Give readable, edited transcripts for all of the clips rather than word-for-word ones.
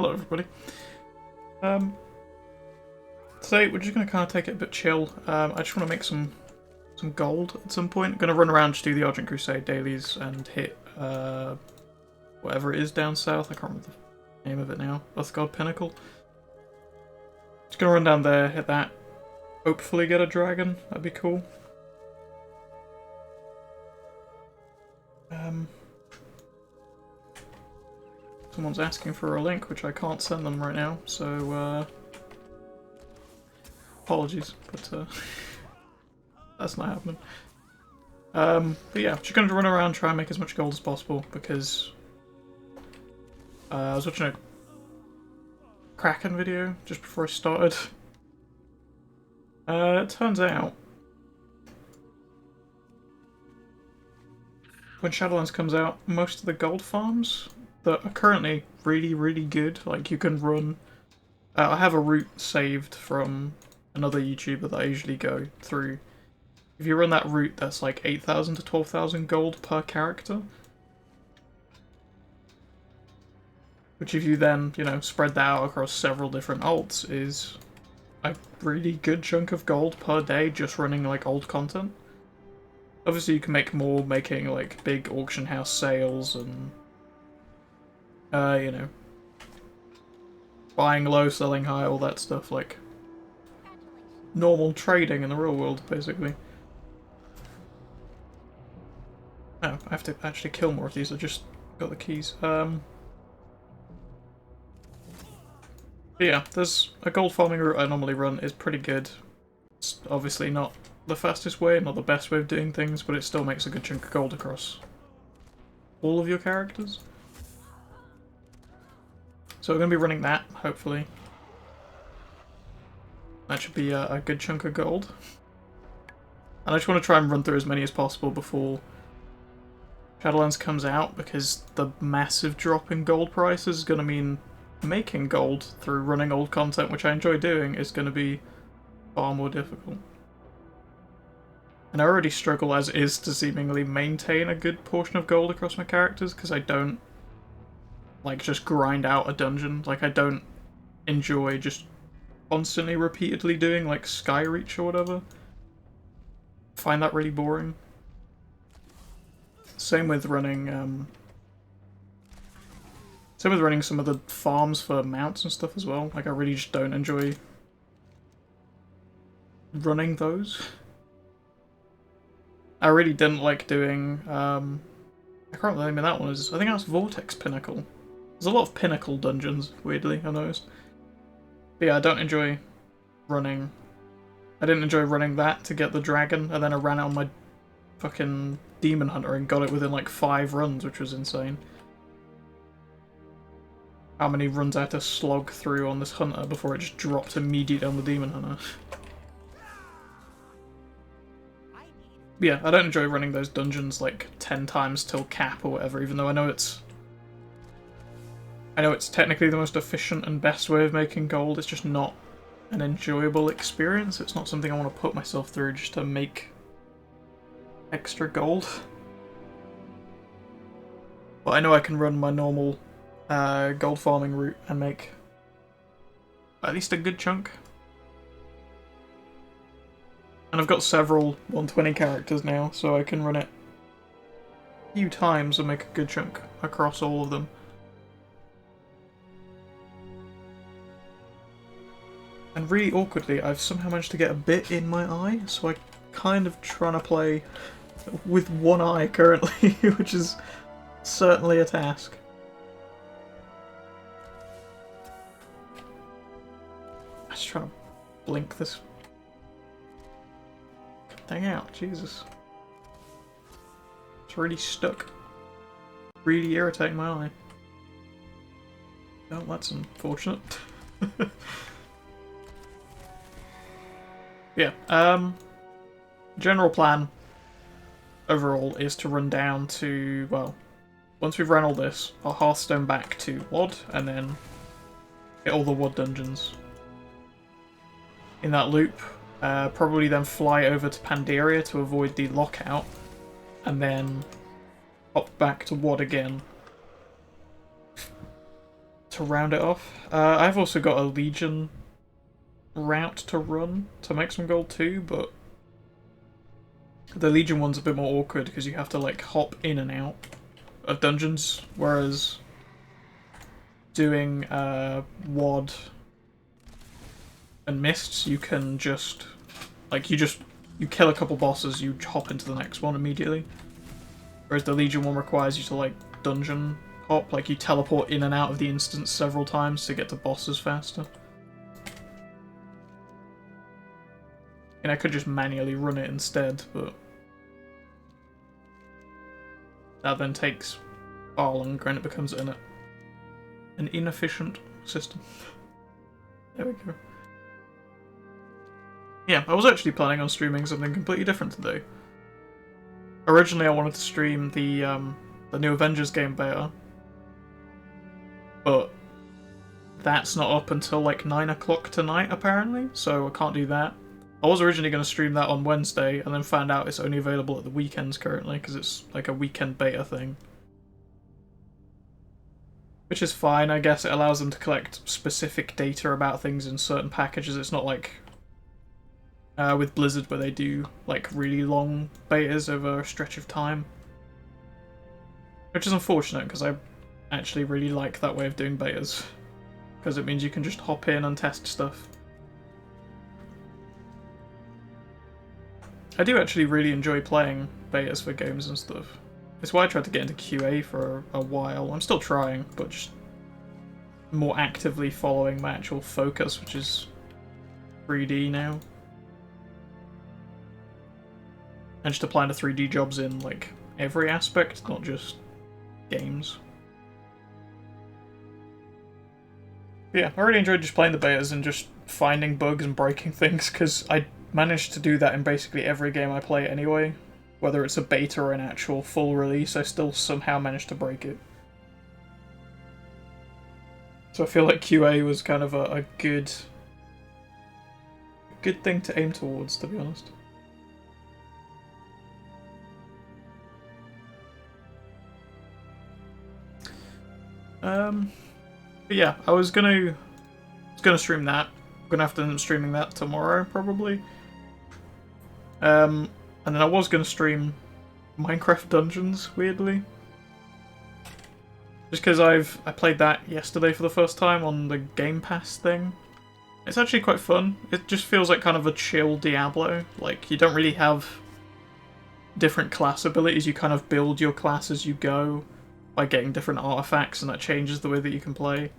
Hello, everybody. Today we're just going to kind of take it a bit chill. I just want to make some gold at some point. I'm going to run around, just do the Argent Crusade dailies, and hit whatever it is down south. I can't remember the name of it now. Uthgard Pinnacle. Just going to run down there, hit that. Hopefully get a dragon. That'd be cool. Someone's asking for a link, which I can't send them right now, so apologies, but that's not happening. But yeah, just going to run around, try and make as much gold as possible, because I was watching a Kraken video just before I started. It turns out when Shadowlands comes out, most of the gold farms that are currently really, really good, like you can run... I have a route saved from another YouTuber that I usually go through. If you run that route, that's like 8,000 to 12,000 gold per character. Which if you then, you know, spread that out across several different alts is a really good chunk of gold per day just running like old content. Obviously you can make more making like big auction house sales and you know, buying low, selling high, all that stuff, like normal trading in the real world, basically. Oh, I have to actually kill more of these, I just got the keys. But yeah, there's a gold farming route I normally run, is pretty good. It's obviously not the fastest way, not the best way of doing things, but it still makes a good chunk of gold across all of your characters. So we're going to be running that, hopefully. That should be a good chunk of gold. And I just want to try and run through as many as possible before Shadowlands comes out, because the massive drop in gold prices is going to mean making gold through running old content, which I enjoy doing, is going to be far more difficult. And I already struggle as is to seemingly maintain a good portion of gold across my characters, because I don't like just grind out a dungeon. Like I don't enjoy just constantly repeatedly doing like Skyreach or whatever. I find that really boring. Same with running some of the farms for mounts and stuff as well. Like I really just don't enjoy running those. I really didn't like doing I can't remember the name of that one is. I think that was Vortex Pinnacle. There's a lot of Pinnacle dungeons, weirdly, I noticed. But yeah, I don't enjoy running... I didn't enjoy running that to get the dragon, and then I ran out on my fucking Demon Hunter and got it within like 5 runs, which was insane. How many runs I had to slog through on this hunter before it just dropped immediately on the Demon Hunter. But yeah, I don't enjoy running those dungeons like 10 times till cap or whatever, even though I know it's technically the most efficient and best way of making gold. It's just not an enjoyable experience. It's not something I want to put myself through just to make extra gold. But I know I can run my normal gold farming route and make at least a good chunk. And I've got several 120 characters now, so I can run it a few times and make a good chunk across all of them. And really awkwardly, I've somehow managed to get a bit in my eye, so I'm kind of trying to play with one eye currently, which is certainly a task. I'm just trying to blink this thing out, Jesus. It's really stuck. Really irritating my eye. Oh, that's unfortunate. Yeah, general plan overall is to run down to, well, once we've run all this, I'll Hearthstone back to WoD, and then get all the WoD dungeons in that loop. Probably then fly over to Pandaria to avoid the lockout, and then hop back to WoD again to round it off. I've also got a Legion route to run to make some gold too, but the Legion one's a bit more awkward because you have to like hop in and out of dungeons, whereas doing WAD and Mists, you can just like you kill a couple bosses, you hop into the next one immediately. Whereas the Legion one requires you to like dungeon hop, like you teleport in and out of the instance several times to get to bosses faster. And I could just manually run it instead, but that then takes far longer and it becomes an inefficient system. There we go. Yeah, I was actually planning on streaming something completely different today. Originally I wanted to stream the new Avengers game beta, but that's not up until like 9 o'clock tonight apparently, so I can't do that. I was originally going to stream that on Wednesday, and then found out it's only available at the weekends currently, because it's like a weekend beta thing. Which is fine, I guess it allows them to collect specific data about things in certain packages. It's not like with Blizzard where they do like really long betas over a stretch of time. Which is unfortunate, because I actually really like that way of doing betas. Because it means you can just hop in and test stuff. I do actually really enjoy playing betas for games and stuff. It's why I tried to get into QA for a while. I'm still trying, but just more actively following my actual focus, which is 3D now. And just applying to 3D jobs in, like, every aspect, not just games. But yeah, I really enjoyed just playing the betas and just finding bugs and breaking things, because I managed to do that in basically every game I play anyway. Whether it's a beta or an actual full release, I still somehow managed to break it. So I feel like QA was kind of a good thing to aim towards, to be honest. But yeah, I was gonna stream that. I'm gonna have to end up streaming that tomorrow, probably. And then I was gonna stream Minecraft Dungeons, weirdly. Just because I played that yesterday for the first time on the Game Pass thing. It's actually quite fun. It just feels like kind of a chill Diablo. Like, you don't really have different class abilities, you kind of build your class as you go by getting different artifacts, and that changes the way that you can play.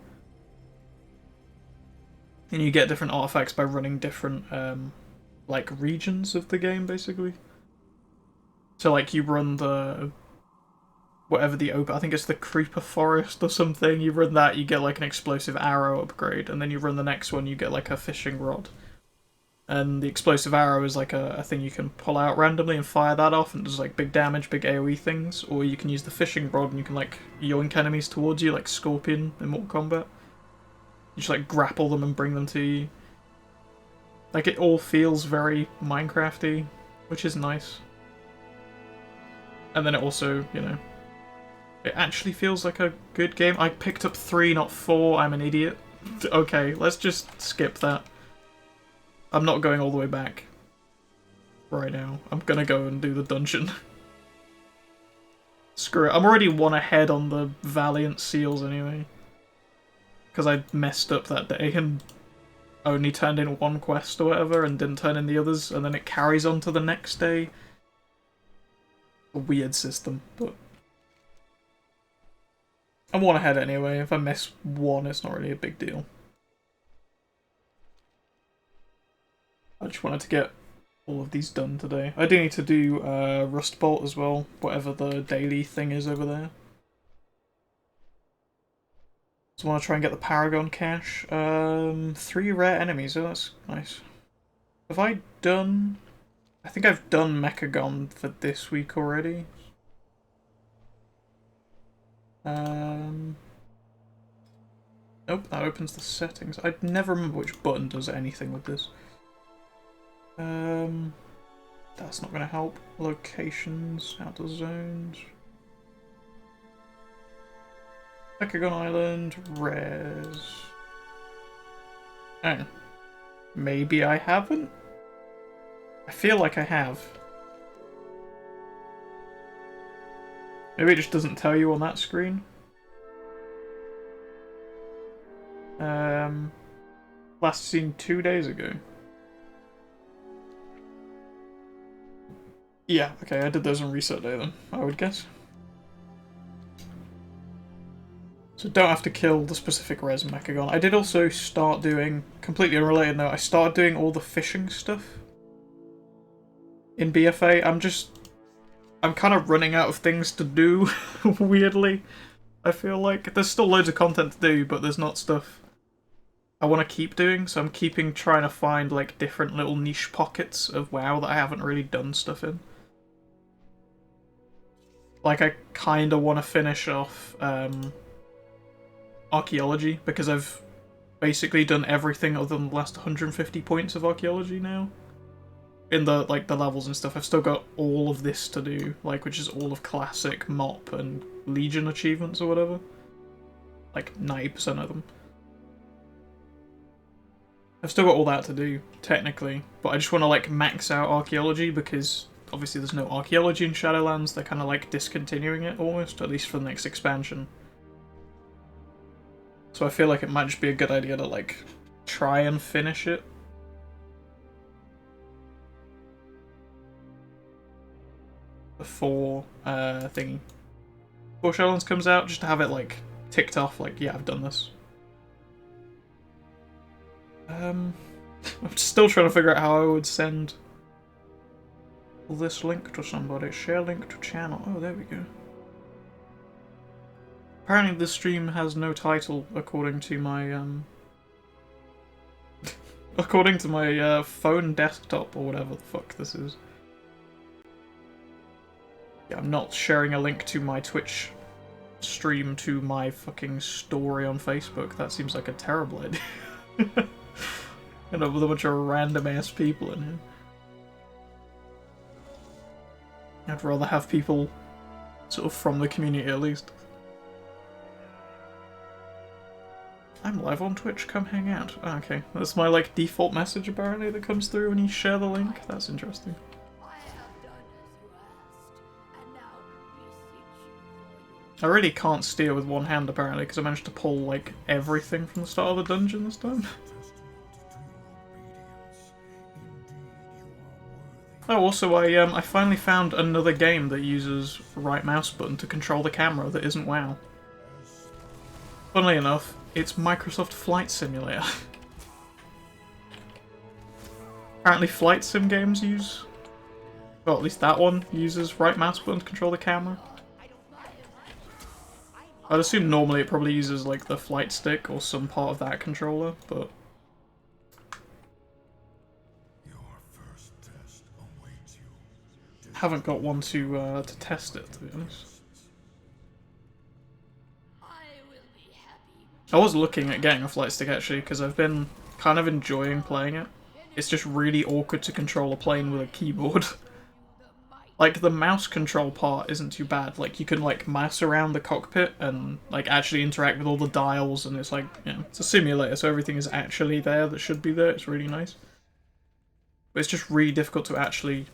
And you get different artifacts by running different, like, regions of the game, basically. So, like, you run the... whatever the open... I think it's the Creeper Forest or something. You run that, you get, like, an explosive arrow upgrade. And then you run the next one, you get, like, a fishing rod. And the explosive arrow is, like, a thing you can pull out randomly and fire that off. And does, like, big damage, big AoE things. Or you can use the fishing rod and you can, like, yoink enemies towards you, like Scorpion in Mortal Kombat. You just, like, grapple them and bring them to you. Like, it all feels very Minecraft-y, which is nice. And then it also, you know, it actually feels like a good game. I picked up 3, not 4. I'm an idiot. Okay, let's just skip that. I'm not going all the way back right now. I'm gonna go and do the dungeon. Screw it. I'm already 1 ahead on the Valiant Seals anyway. Because I messed up that day and only turned in 1 quest or whatever and didn't turn in the others, and then it carries on to the next day. A weird system, but I'm 1 ahead anyway. If I miss 1, it's not really a big deal. I just wanted to get all of these done today. I do need to do Rust Bolt as well, whatever the daily thing is over there. So I want to try and get the Paragon cache. 3 rare enemies, oh that's nice. Have I done... I think I've done Mechagon for this week already. Nope, that opens the settings. I never remember which button does anything with this. That's not going to help. Locations, outdoor zones. Decagon Island, res. Oh. Maybe I haven't? I feel like I have. Maybe it just doesn't tell you on that screen. Last seen 2 days ago. Yeah, okay, I did those on reset day then, I would guess. So don't have to kill the specific res Mechagon. I did also start doing, completely unrelated note, I started doing all the fishing stuff in BFA. I'm kind of running out of things to do, weirdly. I feel like there's still loads of content to do, but there's not stuff I want to keep doing, so I'm trying to find like different little niche pockets of WoW that I haven't really done stuff in. Like I kind of want to finish off archaeology, because I've basically done everything other than the last 150 points of archaeology now. In the the levels and stuff, I've still got all of this to do, like which is all of classic, mop, and legion achievements or whatever. Like 90% of them. I've still got all that to do, technically, but I just want to like max out archaeology because obviously there's no archaeology in Shadowlands. They're kind of like discontinuing it almost, at least for the next expansion. So I feel like it might just be a good idea to like try and finish it. Before thingy. Before Shadowlands comes out, just to have it like ticked off, like, yeah, I've done this. I'm still trying to figure out how I would send this link to somebody. Share link to channel. Oh, there we go. Apparently this stream has no title, according to my, according to my phone desktop, or whatever the fuck this is. Yeah, I'm not sharing a link to my Twitch stream to my fucking story on Facebook. That seems like a terrible idea. You know, with a bunch of random-ass people in here. I'd rather have people sort of from the community, at least. I'm live on Twitch, come hang out. Oh, okay, that's my, like, default message, apparently, that comes through when you share the link. That's interesting. I really can't steer with one hand, apparently, because I managed to pull, like, everything from the start of the dungeon this time. Oh, also, I finally found another game that uses right mouse button to control the camera that isn't WoW. Funnily enough, it's Microsoft Flight Simulator. Apparently flight sim games use... well, at least that one uses right mouse button to control the camera. I'd assume normally it probably uses, like, the flight stick or some part of that controller, but... haven't got one to test it, to be honest. I was looking at getting a flight stick, actually, because I've been kind of enjoying playing it. It's just really awkward to control a plane with a keyboard. Like, the mouse control part isn't too bad. Like, you can, like, mouse around the cockpit and, like, actually interact with all the dials, and it's like, you know, it's a simulator, so everything is actually there that should be there. It's really nice. But it's just really difficult to actually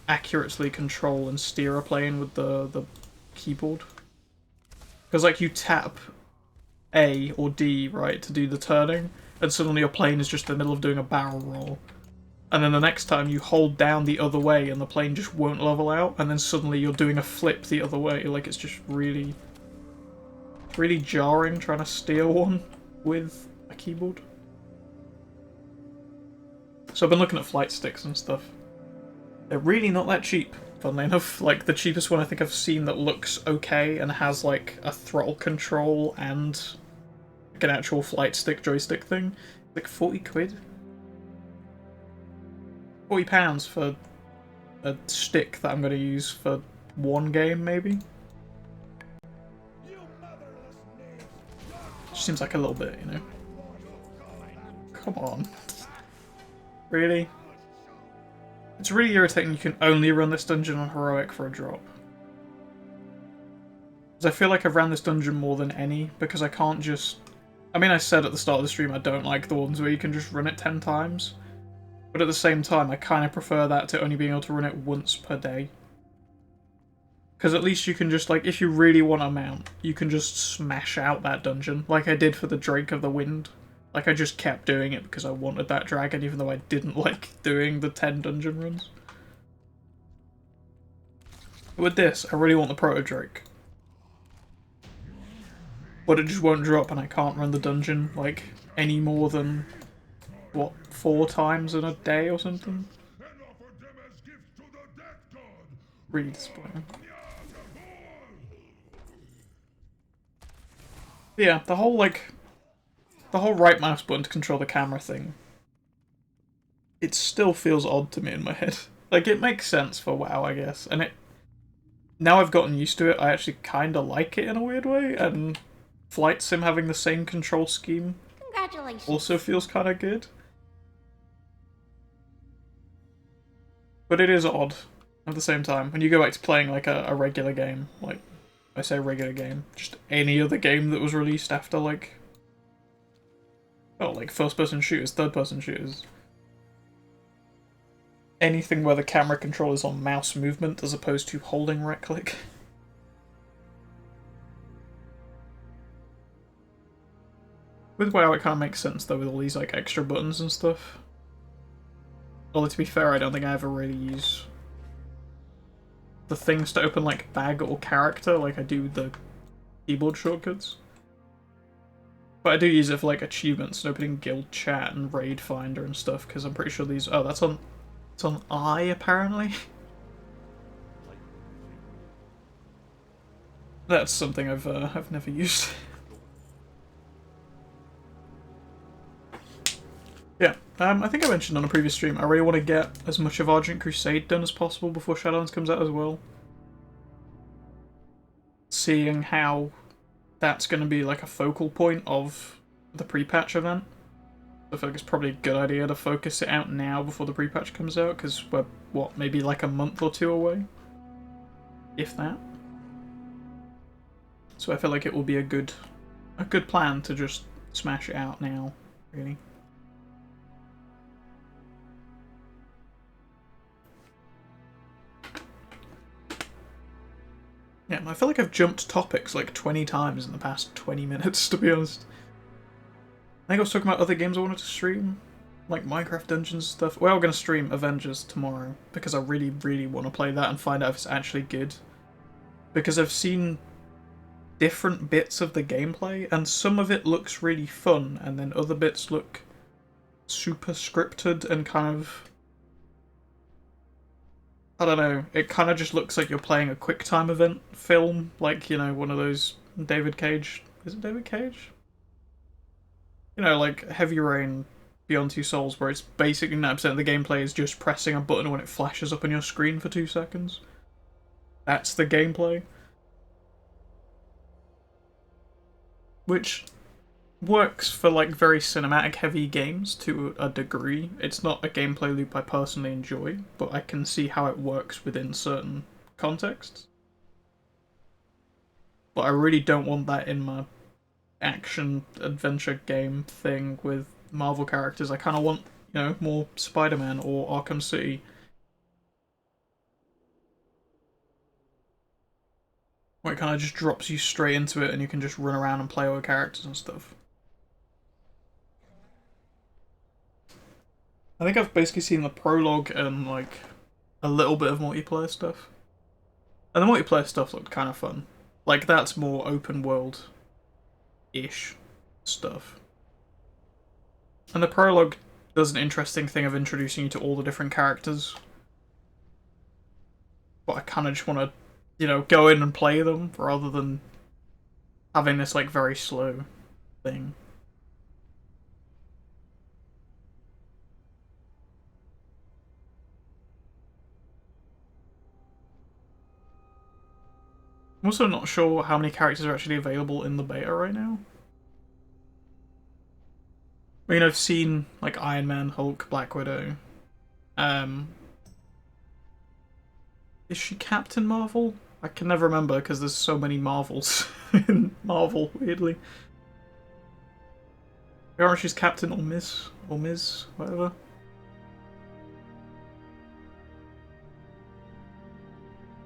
accurately control and steer a plane with the keyboard. Because, like, you tap A or D, right, to do the turning, and suddenly your plane is just in the middle of doing a barrel roll. And then the next time you hold down the other way and the plane just won't level out, and then suddenly you're doing a flip the other way. Like, it's just really, really jarring trying to steer one with a keyboard. So I've been looking at flight sticks and stuff. They're really not that cheap, funnily enough. Like, the cheapest one I think I've seen that looks okay and has, like, a throttle control and like an actual flight stick joystick thing, like 40 quid? £40 for a stick that I'm going to use for one game, maybe? Just seems like a little bit, you know? Come on. Really? It's really irritating you can only run this dungeon on Heroic for a drop. Because I feel like I've ran this dungeon more than any, because I can't just... I mean, I said at the start of the stream I don't like the ones where you can just run it 10 times. But at the same time, I kind of prefer that to only being able to run it once per day. Because at least you can just, like, if you really want a mount, you can just smash out that dungeon, like I did for the Drake of the Wind. Like, I just kept doing it because I wanted that dragon, even though I didn't like doing the 10 dungeon runs. With this, I really want the Proto Drake. But it just won't drop and I can't run the dungeon, like, any more than, what, 4 times in a day or something? Really disappointing. Yeah, the whole right mouse button to control the camera thing, it still feels odd to me in my head. Like, it makes sense for WoW, I guess, and now I've gotten used to it, I actually kinda like it in a weird way, and Flight Sim having the same control scheme also feels kinda good. But it is odd at the same time. When you go back to playing like a regular game, like, I say regular game, just any other game that was released after like, oh, like first-person shooters, third-person shooters. Anything where the camera control is on mouse movement as opposed to holding right-click. With WoW, it kind of makes sense though, with all these like extra buttons and stuff. Although to be fair, I don't think I ever really use the things to open like bag or character like I do the keyboard shortcuts. But I do use it for like achievements and opening guild chat and raid finder and stuff, because I'm pretty sure these... Oh, it's on I apparently. That's something I've never used. Yeah, I think I mentioned on a previous stream, I really want to get as much of Argent Crusade done as possible before Shadowlands comes out as well. Seeing how that's going to be like a focal point of the pre-patch event. I feel like it's probably a good idea to focus it out now before the pre-patch comes out, because we're, what, maybe like a month or 2 away? If that. So I feel like it will be a good plan to just smash it out now, really. Yeah, I feel like I've jumped topics like 20 times in the past 20 minutes, to be honest. I think I was talking about other games I wanted to stream, like Minecraft Dungeons stuff. We're going to stream Avengers tomorrow, because I really, really want to play that and find out if it's actually good. Because I've seen different bits of the gameplay, and some of it looks really fun, and then other bits look super scripted and kind of... I don't know, it kind of just looks like you're playing a QuickTime event film, like, you know, one of those David Cage... Is it David Cage? You know, like Heavy Rain, Beyond Two Souls, where it's basically 90% of the gameplay is just pressing a button when it flashes up on your screen for 2 seconds. That's the gameplay. Which works for like very cinematic heavy games to a degree. It's not a gameplay loop I personally enjoy, but I can see how it works within certain contexts. But I really don't want that in my action adventure game thing with Marvel characters. I kind of want, you know, more Spider-Man or Arkham City. Where it kind of just drops you straight into it and you can just run around and play other characters and stuff. I think I've basically seen the prologue and like a little bit of multiplayer stuff. And the multiplayer stuff looked kind of fun. Like, that's more open world-ish stuff. And the prologue does an interesting thing of introducing you to all the different characters. But I kind of just want to, you know, go in and play them rather than having this, like, very slow thing. I'm also not sure how many characters are actually available in the beta right now. I mean, I've seen, like, Iron Man, Hulk, Black Widow. Is she Captain Marvel? I can never remember because there's so many Marvels in Marvel, weirdly. Or she's Captain or Ms, whatever.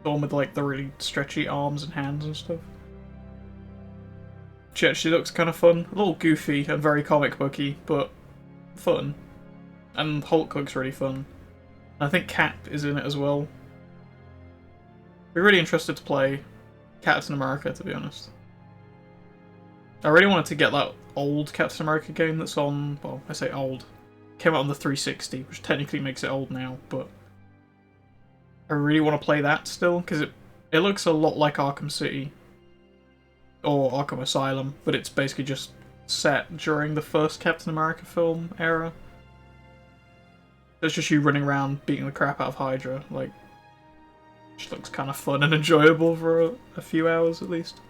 The one with like the really stretchy arms and hands and stuff. She actually looks kind of fun. A little goofy and very comic booky, but fun. And Hulk looks really fun. And I think Cap is in it as well. Be really interested to play Captain America, to be honest. I really wanted to get that old Captain America game that's on, well, I say old. Came out on the 360, which technically makes it old now, but I really want to play that still, because it looks a lot like Arkham City. Or Arkham Asylum, but it's basically just set during the first Captain America film era. It's just you running around beating the crap out of Hydra, like, just looks kind of fun and enjoyable for a few hours at least.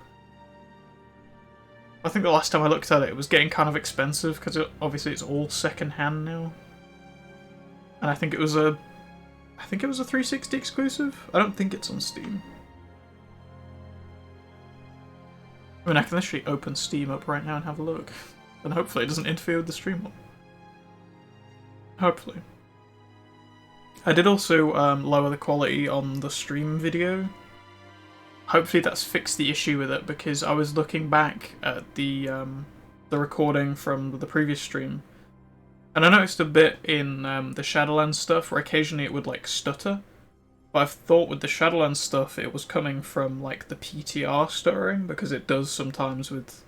I think the last time I looked at it, it was getting kind of expensive because obviously it's all second-hand now. And I think it was a 360 exclusive. I don't think it's on Steam. I mean, I can literally open Steam up right now and have a look, and hopefully it doesn't interfere with the stream. Hopefully. I did also lower the quality on the stream video. Hopefully that's fixed the issue with it, because I was looking back at the recording from the previous stream, and I noticed a bit in the Shadowlands stuff where occasionally it would like stutter. But I thought with the Shadowlands stuff it was coming from like the PTR stuttering, because it does sometimes with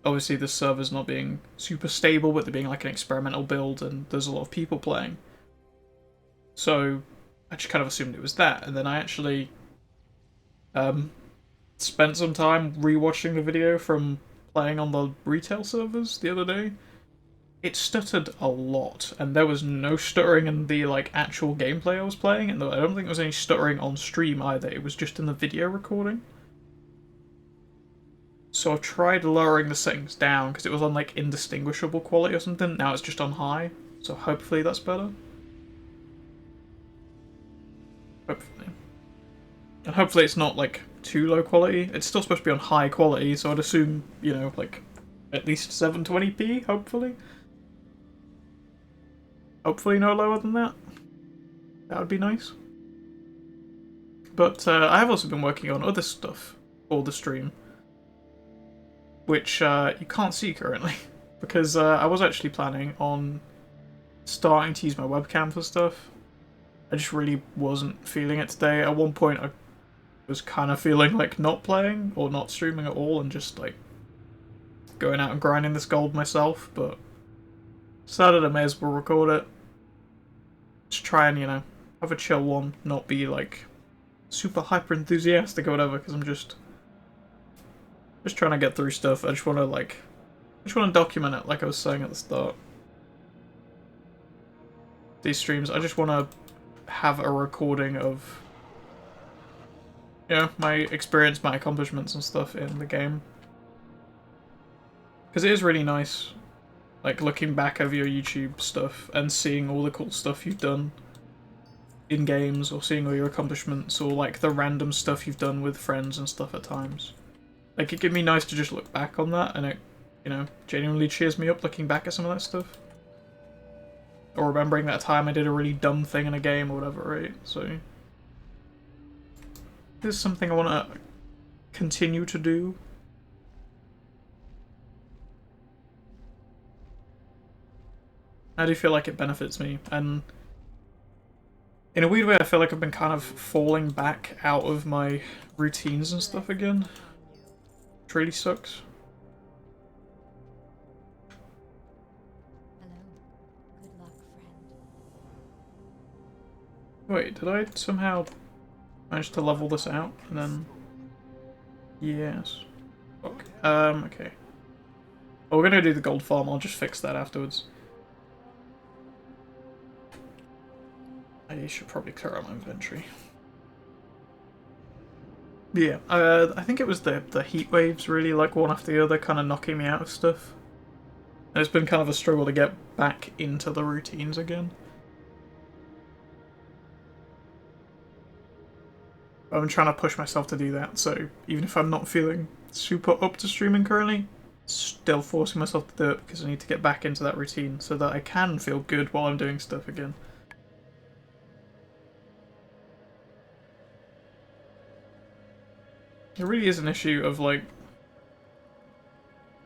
obviously the servers not being super stable, but there being like an experimental build and there's a lot of people playing. So I just kind of assumed it was that, and then I actually spent some time rewatching the video from playing on the retail servers the other day. It stuttered a lot, and there was no stuttering in the like actual gameplay I was playing, and I don't think there was any stuttering on stream either. It was just in the video recording. So I've tried lowering the settings down because it was on like indistinguishable quality or something. Now it's just on high, so hopefully that's better. Hopefully. And hopefully it's not like too low quality. It's still supposed to be on high quality, so I'd assume, you know, like at least 720p, hopefully. Hopefully no lower than that. That would be nice. But I have also been working on other stuff for the stream, which you can't see currently, because I was actually planning on starting to use my webcam for stuff. I just really wasn't feeling it today. At one point I was kind of feeling like not playing or not streaming at all and just like going out and grinding this gold myself, but decided I may as well record it. Just try and, you know, have a chill one, not be like super hyper enthusiastic or whatever, because I'm just trying to get through stuff. I just want to document it, like I was saying at the start. These streams, I just want to have a recording of, you know, my experience, my accomplishments and stuff in the game. Because it is really nice, like, looking back over your YouTube stuff and seeing all the cool stuff you've done in games, or seeing all your accomplishments, or, like, the random stuff you've done with friends and stuff at times. Like, it'd be nice to just look back on that, and it, you know, genuinely cheers me up looking back at some of that stuff. Or remembering that time I did a really dumb thing in a game or whatever, right? So this is something I want to continue to do. I do feel like it benefits me, and in a weird way I feel like I've been kind of falling back out of my routines and stuff again. Which really sucks. Wait, did I somehow manage to level this out and then... Yes. Fuck. Okay. Well, we're gonna do the gold farm, I'll just fix that afterwards. I should probably clear out my inventory. Yeah, I think it was the heat waves really, like one after the other, kind of knocking me out of stuff. And it's been kind of a struggle to get back into the routines again. I'm trying to push myself to do that, so even if I'm not feeling super up to streaming currently, still forcing myself to do it because I need to get back into that routine so that I can feel good while I'm doing stuff again. It really is an issue of like,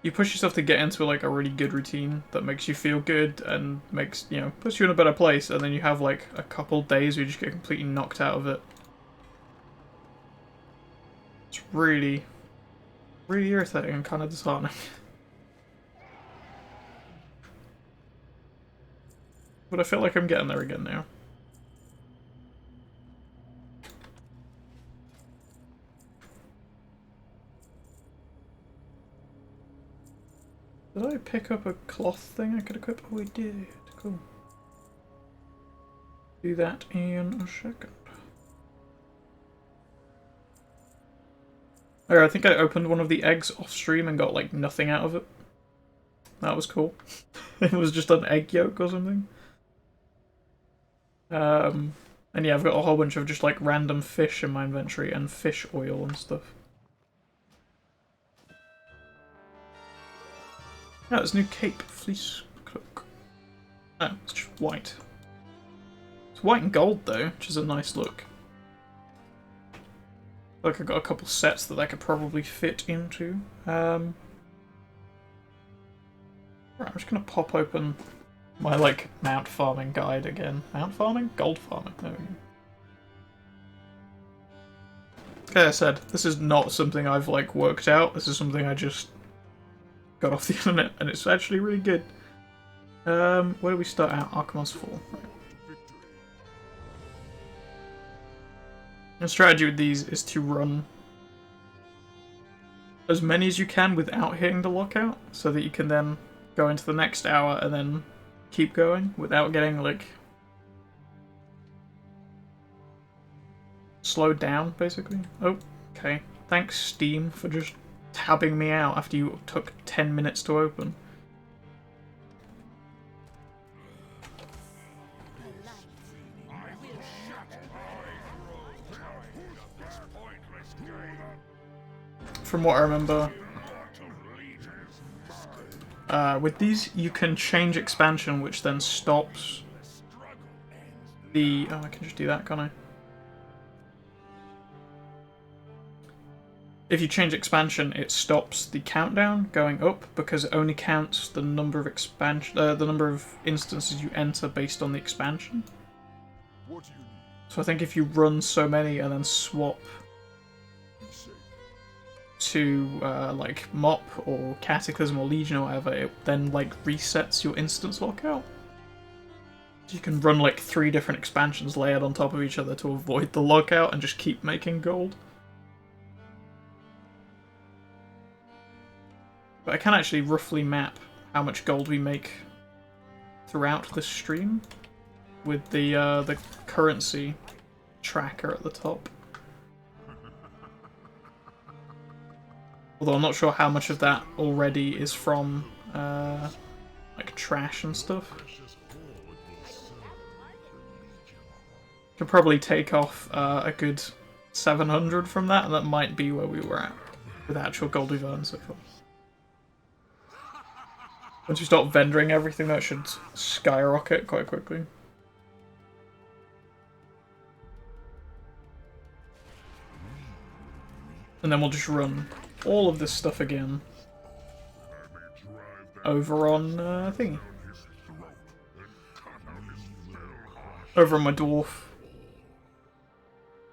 you push yourself to get into like a really good routine that makes you feel good and makes, you know, puts you in a better place, and then you have like a couple days where you just get completely knocked out of it. It's really, really irritating and kind of disheartening. But I feel like I'm getting there again now. Did I pick up a cloth thing I could equip? Oh, I did. Cool. Do that in a second. Oh, I think I opened one of the eggs off stream and got like nothing out of it. That was cool. It was just an egg yolk or something. And yeah, I've got a whole bunch of just like random fish in my inventory and fish oil and stuff. No, it's a new cape, fleece cloak. No, it's just white. It's white and gold though, which is a nice look. Like I've got a couple sets that I could probably fit into. Right, I'm just gonna pop open my like mount farming guide again. Mount farming? Gold farming. There we go. Like I said, this is not something I've like worked out. This is something I just got off the internet, and it's actually really good. Where do we start out? Archimon's Fall. Right. The strategy with these is to run as many as you can without hitting the lockout, so that you can then go into the next hour and then keep going without getting like slowed down, basically. Oh, okay. Thanks, Steam, for just tabbing me out after you took 10 minutes to open. From what I remember, with these you can change expansion, which then stops the... Oh, I can just do that, can't I? If you change expansion, it stops the countdown going up because it only counts the number of the number of instances you enter based on the expansion. So I think if you run so many and then swap to like Mop or Cataclysm or Legion or whatever, it then like resets your instance lockout. So you can run like 3 different expansions layered on top of each other to avoid the lockout and just keep making gold. But I can actually roughly map how much gold we make throughout the stream with the currency tracker at the top. Although I'm not sure how much of that already is from like trash and stuff. Could probably take off a good 700 from that, and that might be where we were at with actual gold we've earned so far. Once you start vendoring everything, that should skyrocket quite quickly. And then we'll just run all of this stuff again over on thingy. Over on my dwarf.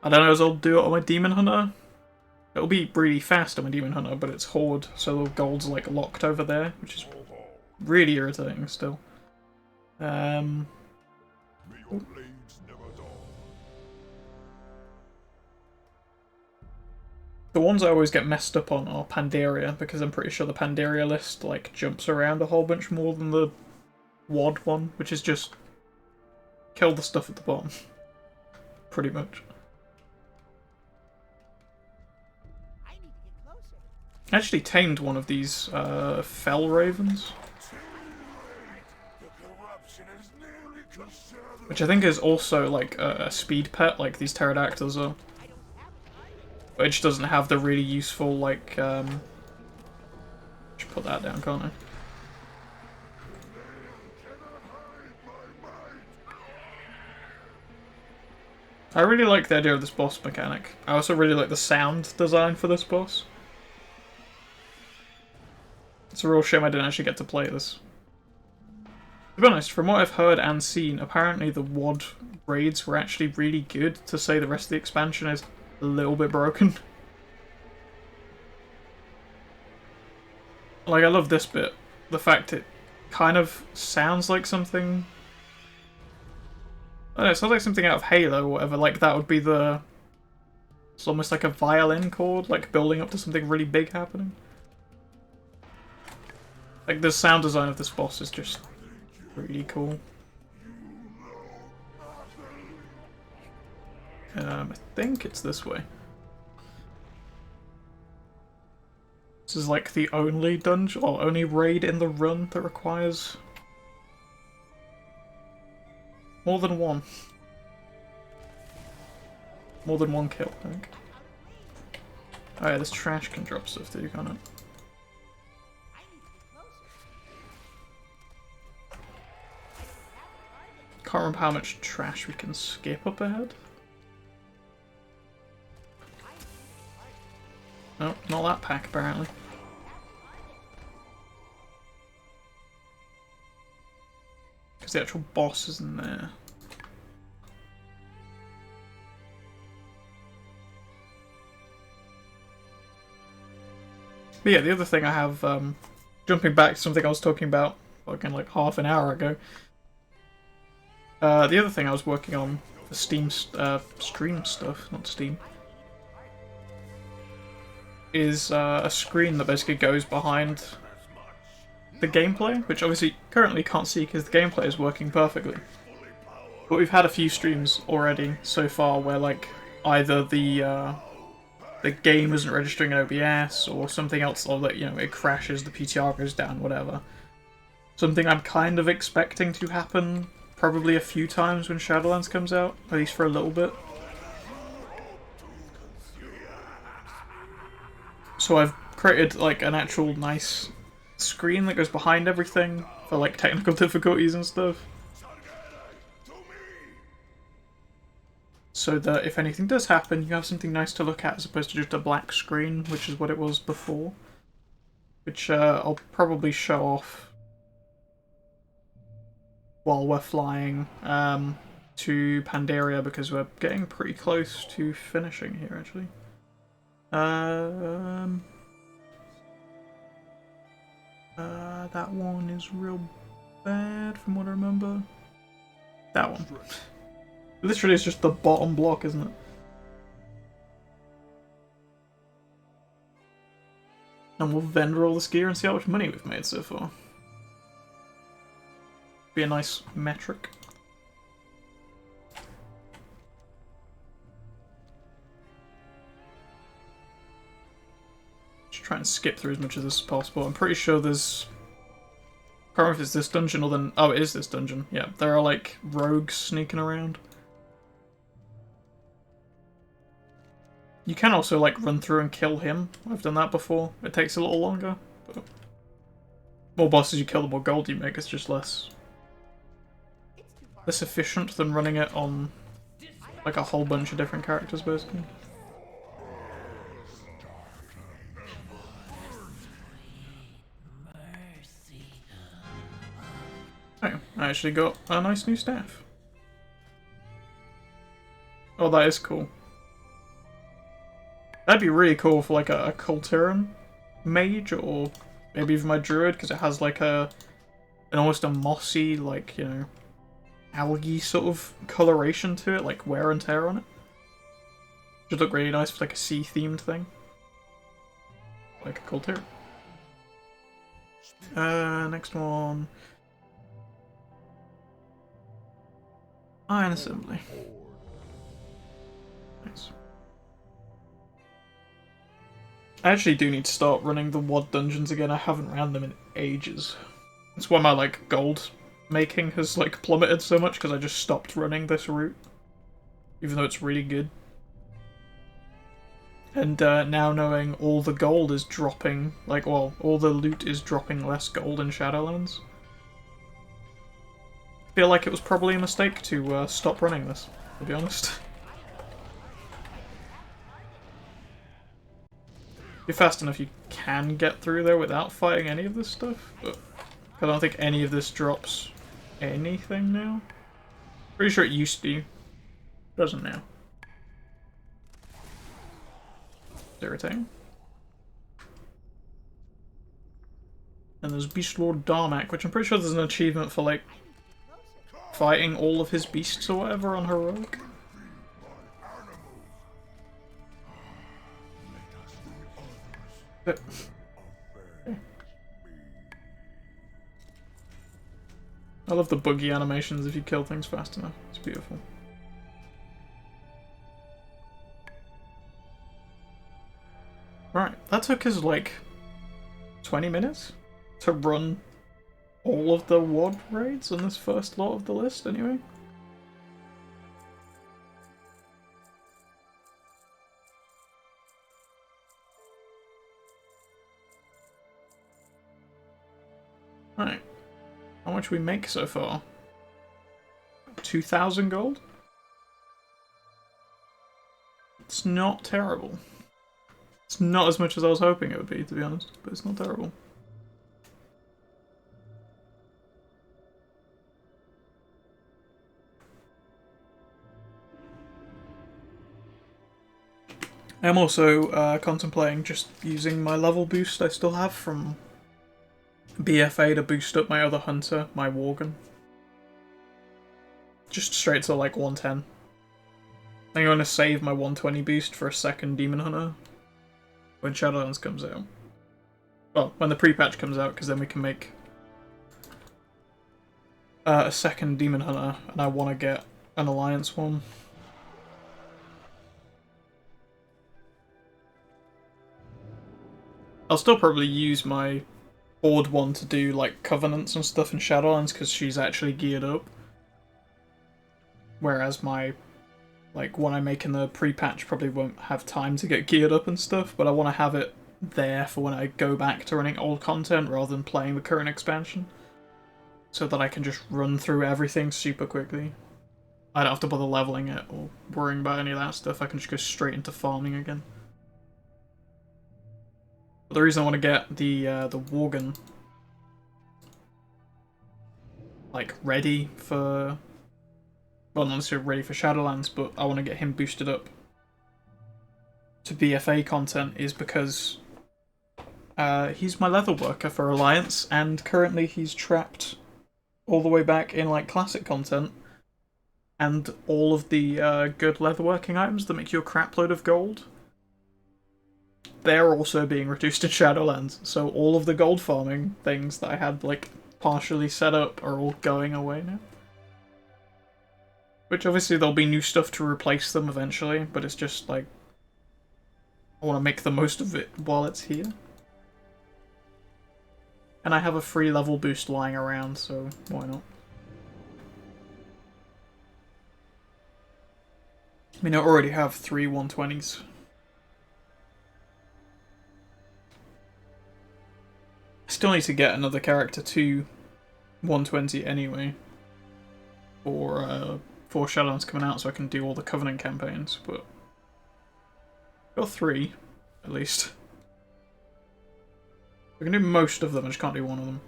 I don't know as I'll do it on my demon hunter. It'll be really fast on my demon hunter, but it's horde, so the gold's like locked over there, which is really irritating still. The ones I always get messed up on are Pandaria, because I'm pretty sure the Pandaria list like jumps around a whole bunch more than the WOD one, which is just kill the stuff at the bottom. Pretty much. I actually tamed one of these fell ravens, which I think is also like a speed pet, like these pterodactyls are. But it just doesn't have the really useful, like, should put that down, can't I? I really like the idea of this boss mechanic. I also really like the sound design for this boss. It's a real shame I didn't actually get to play this. To be honest, from what I've heard and seen, apparently the WoD raids were actually really good, to say the rest of the expansion is a little bit broken. Like, I love this bit. The fact it kind of sounds like something... I don't know, it sounds like something out of Halo or whatever. Like, that would be the... It's almost like a violin chord, like building up to something really big happening. Like, the sound design of this boss is just really cool. I think it's this way. This is like the only dungeon, or only raid in the run that requires more than one. More than one kill, I think. Oh yeah, this trash can drop stuff too, can't it? Can't remember how much trash we can skip up ahead. No, not that pack apparently. Because the actual boss is in there. But yeah, the other thing I have, jumping back to something I was talking about fucking like half an hour ago. The other thing I was working on for Steam, stream stuff, not Steam, is a screen that basically goes behind the gameplay, which obviously currently can't see because the gameplay is working perfectly. But we've had a few streams already so far where like either the game isn't registering in OBS or something else, or that, you know, it crashes, the PTR goes down, whatever. Something I'm kind of expecting to happen probably a few times when Shadowlands comes out, at least for a little bit. So I've created like an actual nice screen that goes behind everything for like technical difficulties and stuff. So that if anything does happen, you have something nice to look at as opposed to just a black screen, which is what it was before. Which I'll probably show off while we're flying to Pandaria, because we're getting pretty close to finishing here, actually. That one is real bad from what I remember. That one. Literally, it's just the bottom block, isn't it? And we'll vendor all this gear and see how much money we've made so far. Be a nice metric. Just try and skip through as much of this as possible. I'm pretty sure there's... I can't remember if it's this dungeon or then... Oh, it is this dungeon. Yeah, there are like rogues sneaking around. You can also like run through and kill him. I've done that before. It takes a little longer. But more bosses you kill, the more gold you make. It's just less efficient than running it on like a whole bunch of different characters, basically. Oh, I actually got a nice new staff. Oh, that is cool. That'd be really cool for like a Kultiran mage, or maybe even my druid, because it has like an almost a mossy, like, you know, algae sort of coloration to it, like wear and tear on it. Should look really nice for like a sea themed thing, like a Kultiran. Next one. Iron assembly. Nice. I actually do need to start running the WoD dungeons again. I haven't ran them in ages. That's why my like gold making has like plummeted so much, because I just stopped running this route, even though it's really good. And now knowing all the gold is dropping, like, well, all the loot is dropping less gold in Shadowlands. I feel like it was probably a mistake to stop running this, to be honest. If you're fast enough, you can get through there without fighting any of this stuff, but I don't think any of this drops anything now. Pretty sure it used to. Doesn't now. It's irritating. And there's Beast Lord Darmak, which I'm pretty sure there's an achievement for, like, fighting all of his beasts or whatever on Heroic. But... I love the buggy animations if you kill things fast enough. It's beautiful. Right, that took us like 20 minutes to run all of the WOD raids on this first lot of the list anyway. Right, how much we make so far? 2,000 gold? It's not terrible. It's not as much as I was hoping it would be, to be honest, but it's not terrible. I'm also contemplating just using my level boost I still have from BFA to boost up my other hunter, my Worgen. Just straight to like 110. I'm going to save my 120 boost for a second Demon Hunter when Shadowlands comes out. Well, when the pre-patch comes out, because then we can make a second Demon Hunter, and I want to get an Alliance one. I'll still probably use my Horde one to do like Covenants and stuff in Shadowlands, because she's actually geared up. Whereas my one I make in the pre-patch probably won't have time to get geared up and stuff, but I want to have it there for when I go back to running old content rather than playing the current expansion. So that I can just run through everything super quickly. I don't have to bother leveling it or worrying about any of that stuff, I can just go straight into farming again. But the reason I want to get the Worgen like ready for... well, not necessarily ready for Shadowlands, but I want to get him boosted up to BFA content is because he's my leather worker for Alliance, and currently he's trapped all the way back in like classic content, and all of the good leatherworking items that make you a crap load of gold, they're also being reduced in Shadowlands. So all of the gold farming things that I had like partially set up are all going away now. Which obviously there'll be new stuff to replace them eventually, but it's just like, I want to make the most of it while it's here. And I have a free level boost lying around, so why not? I mean, I already have 3 120s. I still need to get another character to 120 anyway. For Shadowlands coming out, so I can do all the Covenant campaigns, but I've got 3, at least. I can do most of them, I just can't do one of them.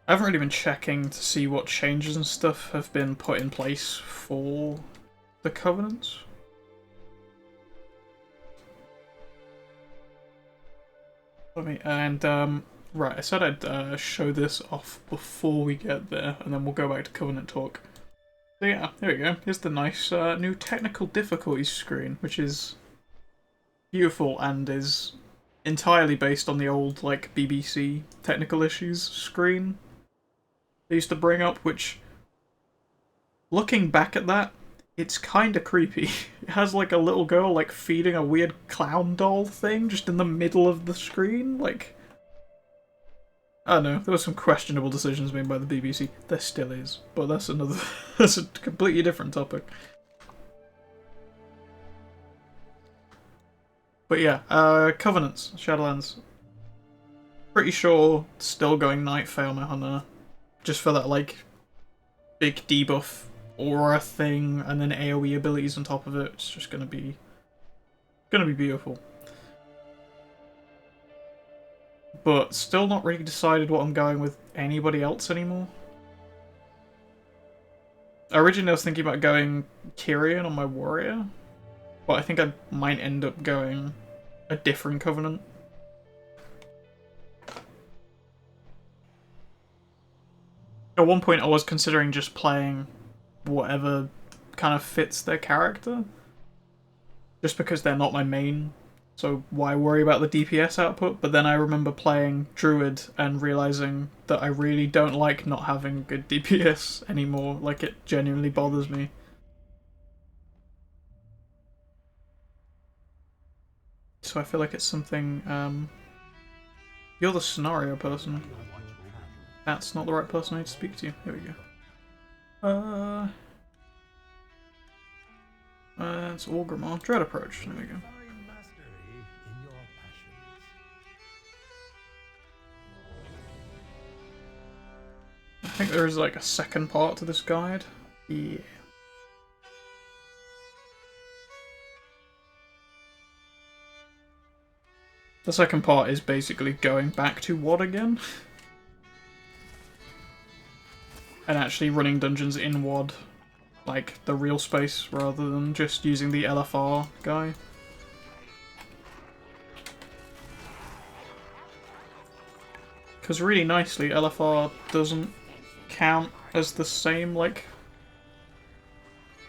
I haven't really been checking to see what changes and stuff have been put in place for the Covenants. Right, I said I'd show this off before we get there, and then we'll go back to Covenant talk. So yeah, there we go. Here's the nice new technical difficulties screen, which is beautiful and is entirely based on the old like BBC technical issues screen they used to bring up, which, looking back at that, it's kinda creepy. It has like a little girl like feeding a weird clown doll thing just in the middle of the screen, like... I don't know, there were some questionable decisions made by the BBC. There still is, but that's another... that's a completely different topic. But yeah, Covenants, Shadowlands. Pretty sure still going Night Fail my Hunter. Just for that, like, big debuff aura thing, and then AoE abilities on top of it. It's just gonna be beautiful. But still not really decided what I'm going with anybody else anymore. Originally I was thinking about going Kyrian on my warrior, but I think I might end up going a different Covenant. At one point I was considering just playing whatever kind of fits their character, just because they're not my main, so why worry about the DPS output? But then I remember playing Druid and realizing that I really don't like not having good DPS anymore, like it genuinely bothers me. So I feel like it's something, you're the scenario person. That's not the right person I need to speak to. Here we go. It's Orgrimmar. Dread Approach. There we go. I think there is like a second part to this guide. Yeah. The second part is basically going back to WoD again. And actually running dungeons in WoD. Like, the real space, rather than just using the LFR guy. Because really nicely, LFR doesn't count as the same, like,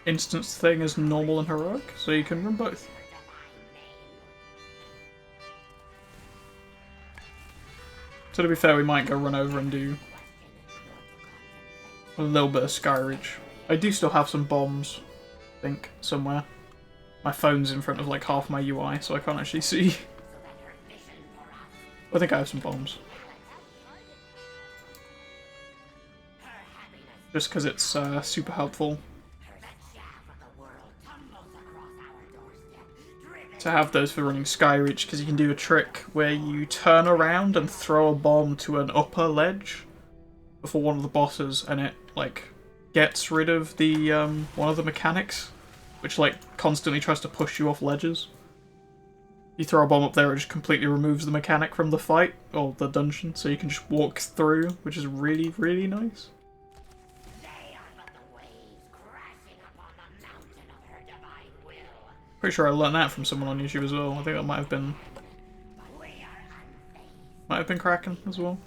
instance thing as normal and heroic, so you can run both. So to be fair, we might go run over and do a little bit of Skyreach. I do still have some bombs, I think, somewhere. My phone's in front of like half my UI, so I can't actually see. I think I have some bombs. Just because it's super helpful to have those for running Skyreach, because you can do a trick where you turn around and throw a bomb to an upper ledge before one of the bosses, and it like gets rid of the one of the mechanics, which like constantly tries to push you off ledges. You throw a bomb up there, it just completely removes the mechanic from the fight or the dungeon, so you can just walk through, which is really, really nice. Pretty sure I learned that from someone on YouTube as well. I think that might have been Kraken as well.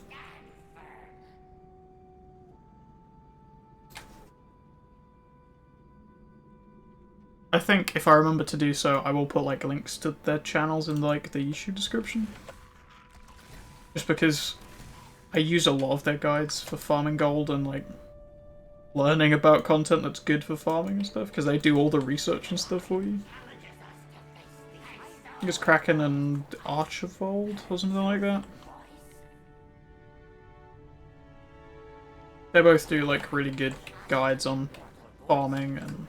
I think if I remember to do so, I will put like links to their channels in like the YouTube description. Just because I use a lot of their guides for farming gold and like learning about content that's good for farming and stuff, because they do all the research and stuff for you. I think it's Kraken and Archibald or something like that. They both do like really good guides on farming, and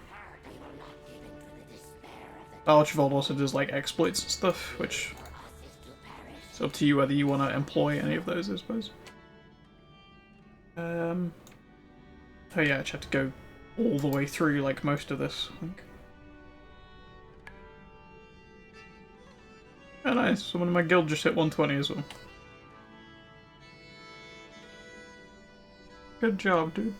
Archibald also does like exploits and stuff, which it's up to you whether you want to employ any of those, I suppose. Oh yeah, I just have to go all the way through like most of this, I think. Oh nice, someone in my guild just hit 120 as well. Good job, dude.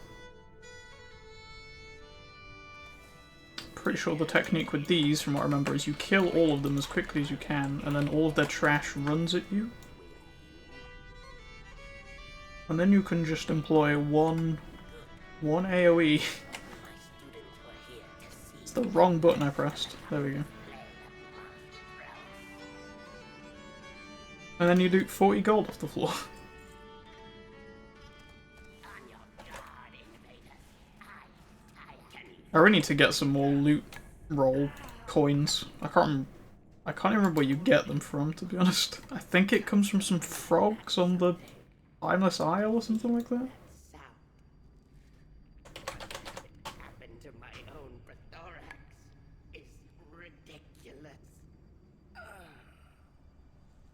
Pretty sure the technique with these, from what I remember, is you kill all of them as quickly as you can, and then all of their trash runs at you. And then you can just employ one AoE. It's the wrong button I pressed. There we go. And then you loot 40 gold off the floor. I really need to get some more loot roll coins. I can't even remember where you get them from, to be honest. I think it comes from some frogs on the Timeless Isle or something like that.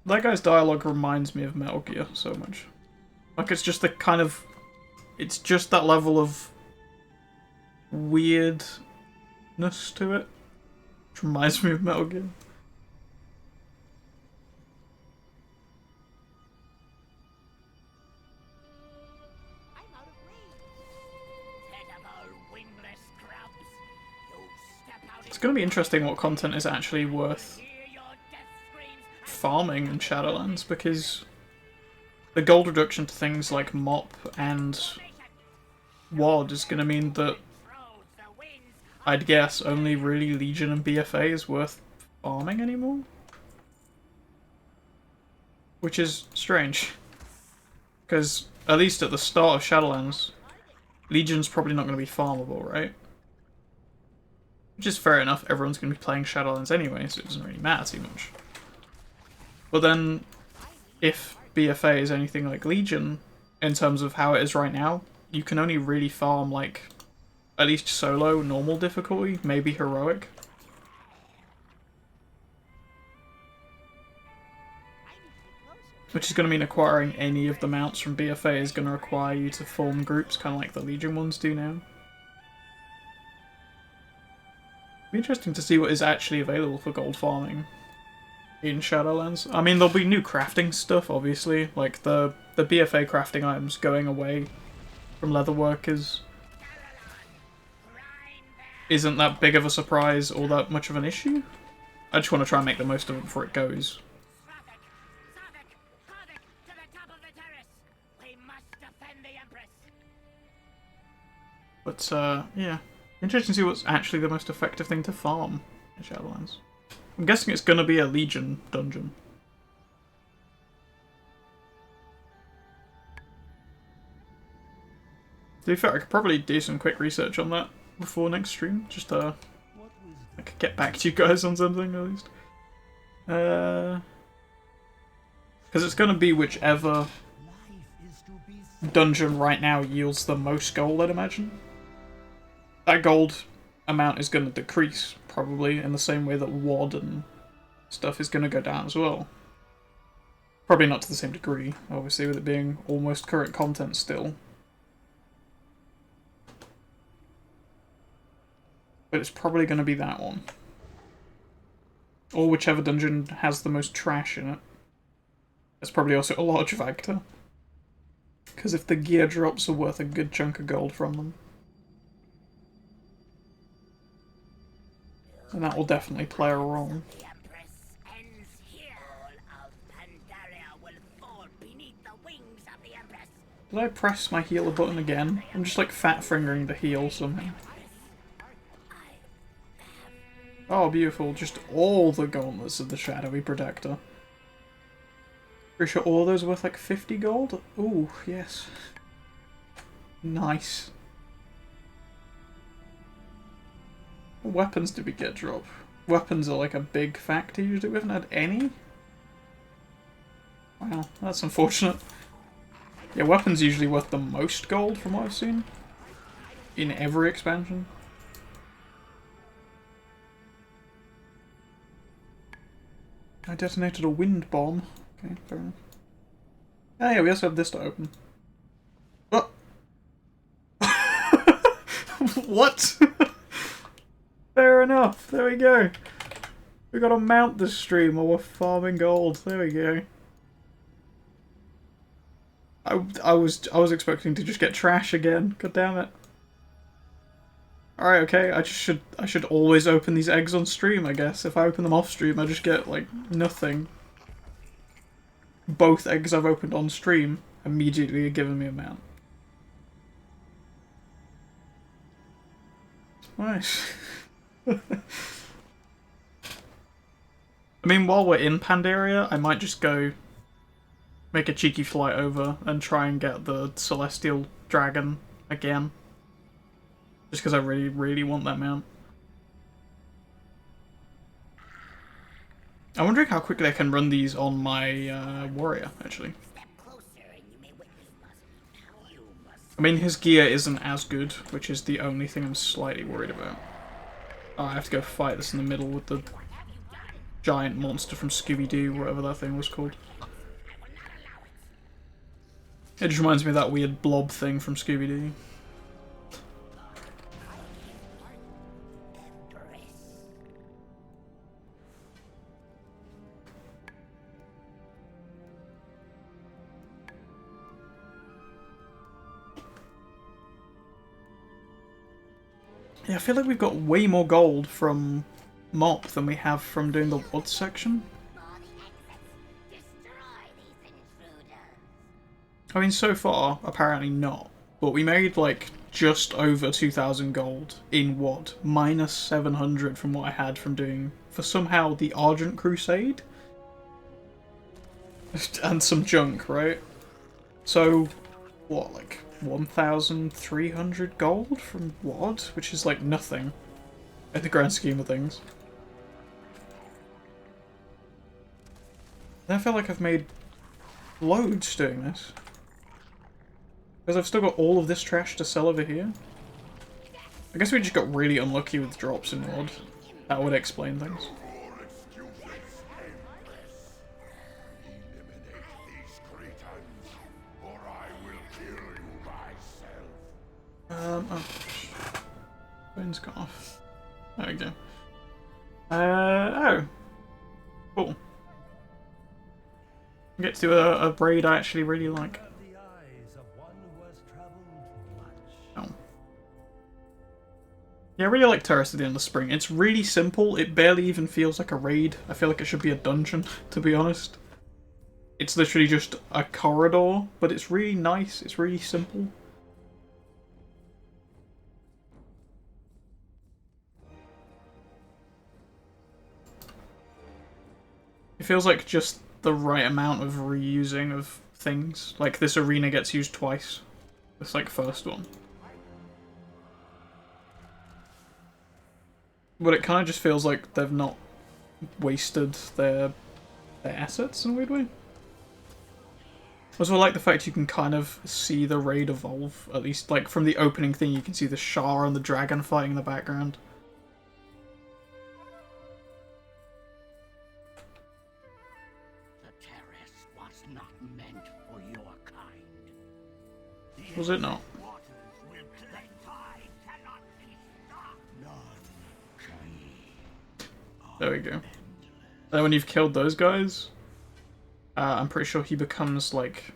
That guy's dialogue reminds me of Metal Gear so much. Like, it's just the kind of... It's just that level of weirdness to it. Which reminds me of Metal Gear. It's going to be interesting what content is actually worth farming in Shadowlands, because the gold reduction to things like MOP and WOD is going to mean that I'd guess only really Legion and BFA is worth farming anymore? Which is strange. Because, at least at the start of Shadowlands, Legion's probably not going to be farmable, right? Which is fair enough, everyone's going to be playing Shadowlands anyway, so it doesn't really matter too much. But then, if BFA is anything like Legion, in terms of how it is right now, you can only really farm, like, at least solo, normal difficulty, maybe heroic. Which is going to mean acquiring any of the mounts from BFA is going to require you to form groups, kind of like the Legion ones do now. It'll be interesting to see what is actually available for gold farming in Shadowlands. I mean, there'll be new crafting stuff, obviously, like the BFA crafting items going away from Leatherworkers isn't that big of a surprise or that much of an issue. I just want to try and make the most of it before it goes. But, yeah. Interesting to see what's actually the most effective thing to farm in Shadowlands. I'm guessing it's gonna be a Legion dungeon. To be fair, I could probably do some quick research on that before next stream. Just, I could get back to you guys on something, at least. Because it's gonna be whichever dungeon right now yields the most gold, I'd imagine. That gold amount is going to decrease, probably, in the same way that WOD and stuff is going to go down as well. Probably not to the same degree, obviously, with it being almost current content still. But it's probably going to be that one. Or whichever dungeon has the most trash in it. That's probably also a large factor. Because if the gear drops are worth a good chunk of gold from them. And that will definitely play a role. Did I press my healer button again? I'm just like fat fingering the heal somehow. Oh, beautiful. Just all the gauntlets of the Shadowy Protector. Pretty sure all of those are worth like 50 gold? Ooh, yes. Nice. What weapons did we get drop? Weapons are like a big factor usually. We haven't had any? Wow, that's unfortunate. Yeah, weapons usually worth the most gold from what I've seen. In every expansion. I detonated a wind bomb. Okay, fair enough. Ah, yeah, we also have this to open. Oh! What? Fair enough, there we go. We gotta mount this stream while we're farming gold. There we go. I was expecting to just get trash again. God damn it. Alright, okay, I should always open these eggs on stream, I guess. If I open them off stream, I just get, like, nothing. Both eggs I've opened on stream immediately are giving me a mount. Nice. I mean, while we're in Pandaria, I might just go make a cheeky flight over and try and get the Celestial Dragon again. Just because I really, really want that mount. I'm wondering how quickly I can run these on my warrior, actually. I mean, his gear isn't as good, which is the only thing I'm slightly worried about. Oh, I have to go fight this in the middle with the giant monster from Scooby-Doo, whatever that thing was called. It just reminds me of that weird blob thing from Scooby-Doo. Yeah, I feel like we've got way more gold from Mop than we have from doing the wood section. I mean, so far, apparently not. But we made, like, just over 2,000 gold in WOD, minus 700 from what I had from doing, for somehow, the Argent Crusade? And some junk, right? So, what, like, 1,300 gold from WOD? Which is, like, nothing in the grand scheme of things. And I feel like I've made loads doing this. Because I've still got all of this trash to sell over here. I guess we just got really unlucky with drops in WOD. That would explain things. Oh. Phone's gone off. There we go. Oh. Cool. I get to do a braid I actually really like. Oh. Yeah, I really like Terrace at the End of Spring. It's really simple. It barely even feels like a raid. I feel like it should be a dungeon, to be honest. It's literally just a corridor, but it's really nice. It's really simple. It feels like just the right amount of reusing of things. Like, this arena gets used twice. This, like, first one. But it kind of just feels like they've not wasted their assets in a weird way. Also, I like the fact you can kind of see the raid evolve. At least, like, from the opening thing, you can see the Shah and the dragon fighting in the background. Was it not? There we go. Then when you've killed those guys, I'm pretty sure he becomes, like,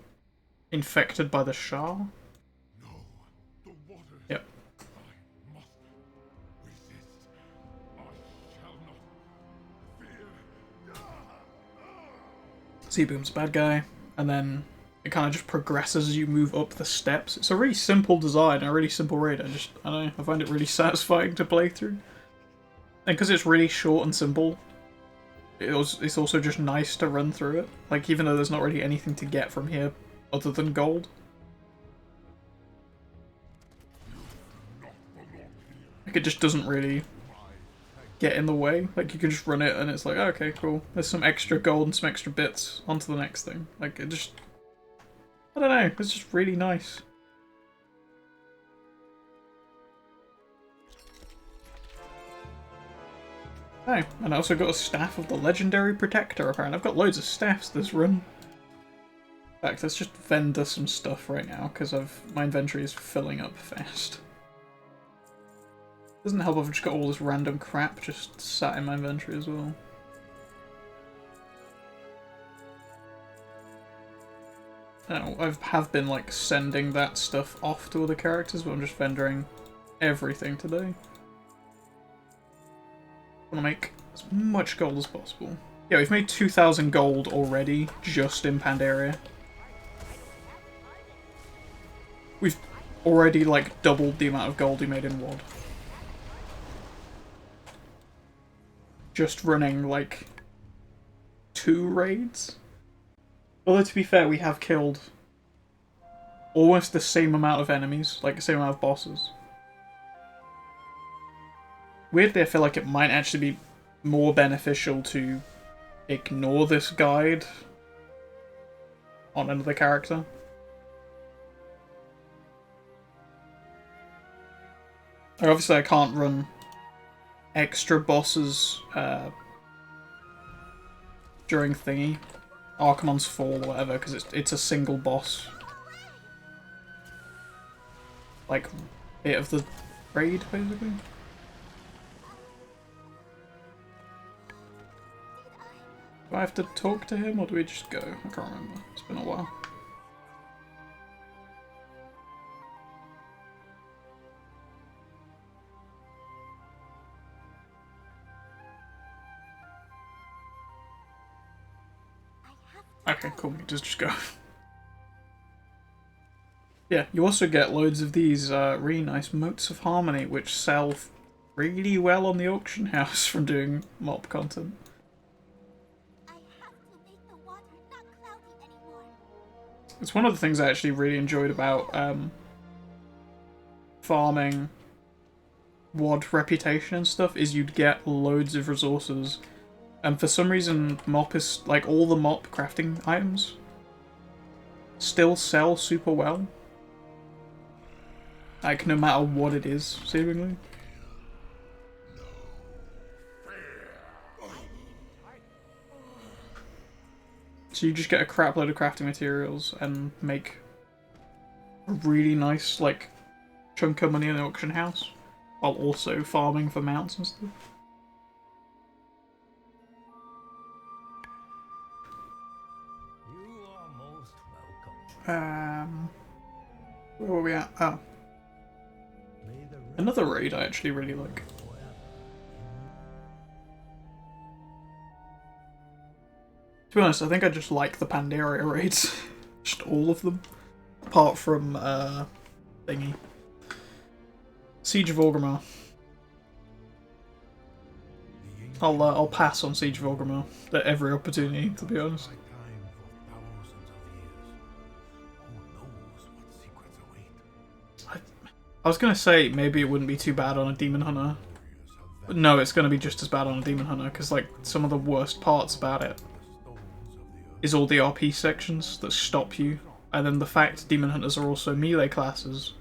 infected by the Shah. Yep. Z-Boom's a bad guy, and then it kind of just progresses as you move up the steps. It's a really simple design, a really simple raid. I don't know, I find it really satisfying to play through. And because it's really short and simple, it's also just nice to run through it. Like, even though there's not really anything to get from here other than gold. Like, it just doesn't really get in the way. Like, you can just run it and it's like, oh, okay, cool. There's some extra gold and some extra bits onto the next thing. Like, it just... I don't know, it's just really nice. Oh, and I also got a staff of the Legendary Protector, apparently. I've got loads of staffs this run. In fact, let's just vendor some stuff right now, because my inventory is filling up fast. Doesn't help if I've just got all this random crap just sat in my inventory as well. I have been, like, sending that stuff off to other characters, but I'm just vendoring everything today. I want to make as much gold as possible. Yeah, we've made 2,000 gold already, just in Pandaria. We've already, like, doubled the amount of gold we made in WoD. Just running, like, 2 raids. Although, to be fair, we have killed almost the same amount of enemies, like the same amount of bosses. Weirdly, I feel like it might actually be more beneficial to ignore this guide on another character. Obviously, I can't run extra bosses during thingy, Archimon's Fall or whatever, because it's a single boss. Like, bit of the raid, basically. Do I have to talk to him, or do we just go? I can't remember. It's been a while. Okay, cool. We can just go. Yeah, you also get loads of these really nice motes of harmony, which sell really well on the auction house from doing mop content. It's one of the things I actually really enjoyed about farming WoD reputation and stuff, is you'd get loads of resources. And for some reason, mop is, like, all the mop crafting items still sell super well. Like, no matter what it is, seemingly. So you just get a crap load of crafting materials and make a really nice, like, chunk of money in the auction house, while also farming for mounts and stuff. Where were we at? Oh. Another raid I actually really like. To be honest, I think I just like the Pandaria raids. Just all of them. Apart from, thingy. Siege of Orgrimmar. I'll pass on Siege of Orgrimmar at every opportunity, to be honest. I was gonna say maybe it wouldn't be too bad on a Demon Hunter. But no, it's gonna be just as bad on a Demon Hunter, because like some of the worst parts about it is all the RP sections that stop you, and then the fact Demon Hunters are also melee classes.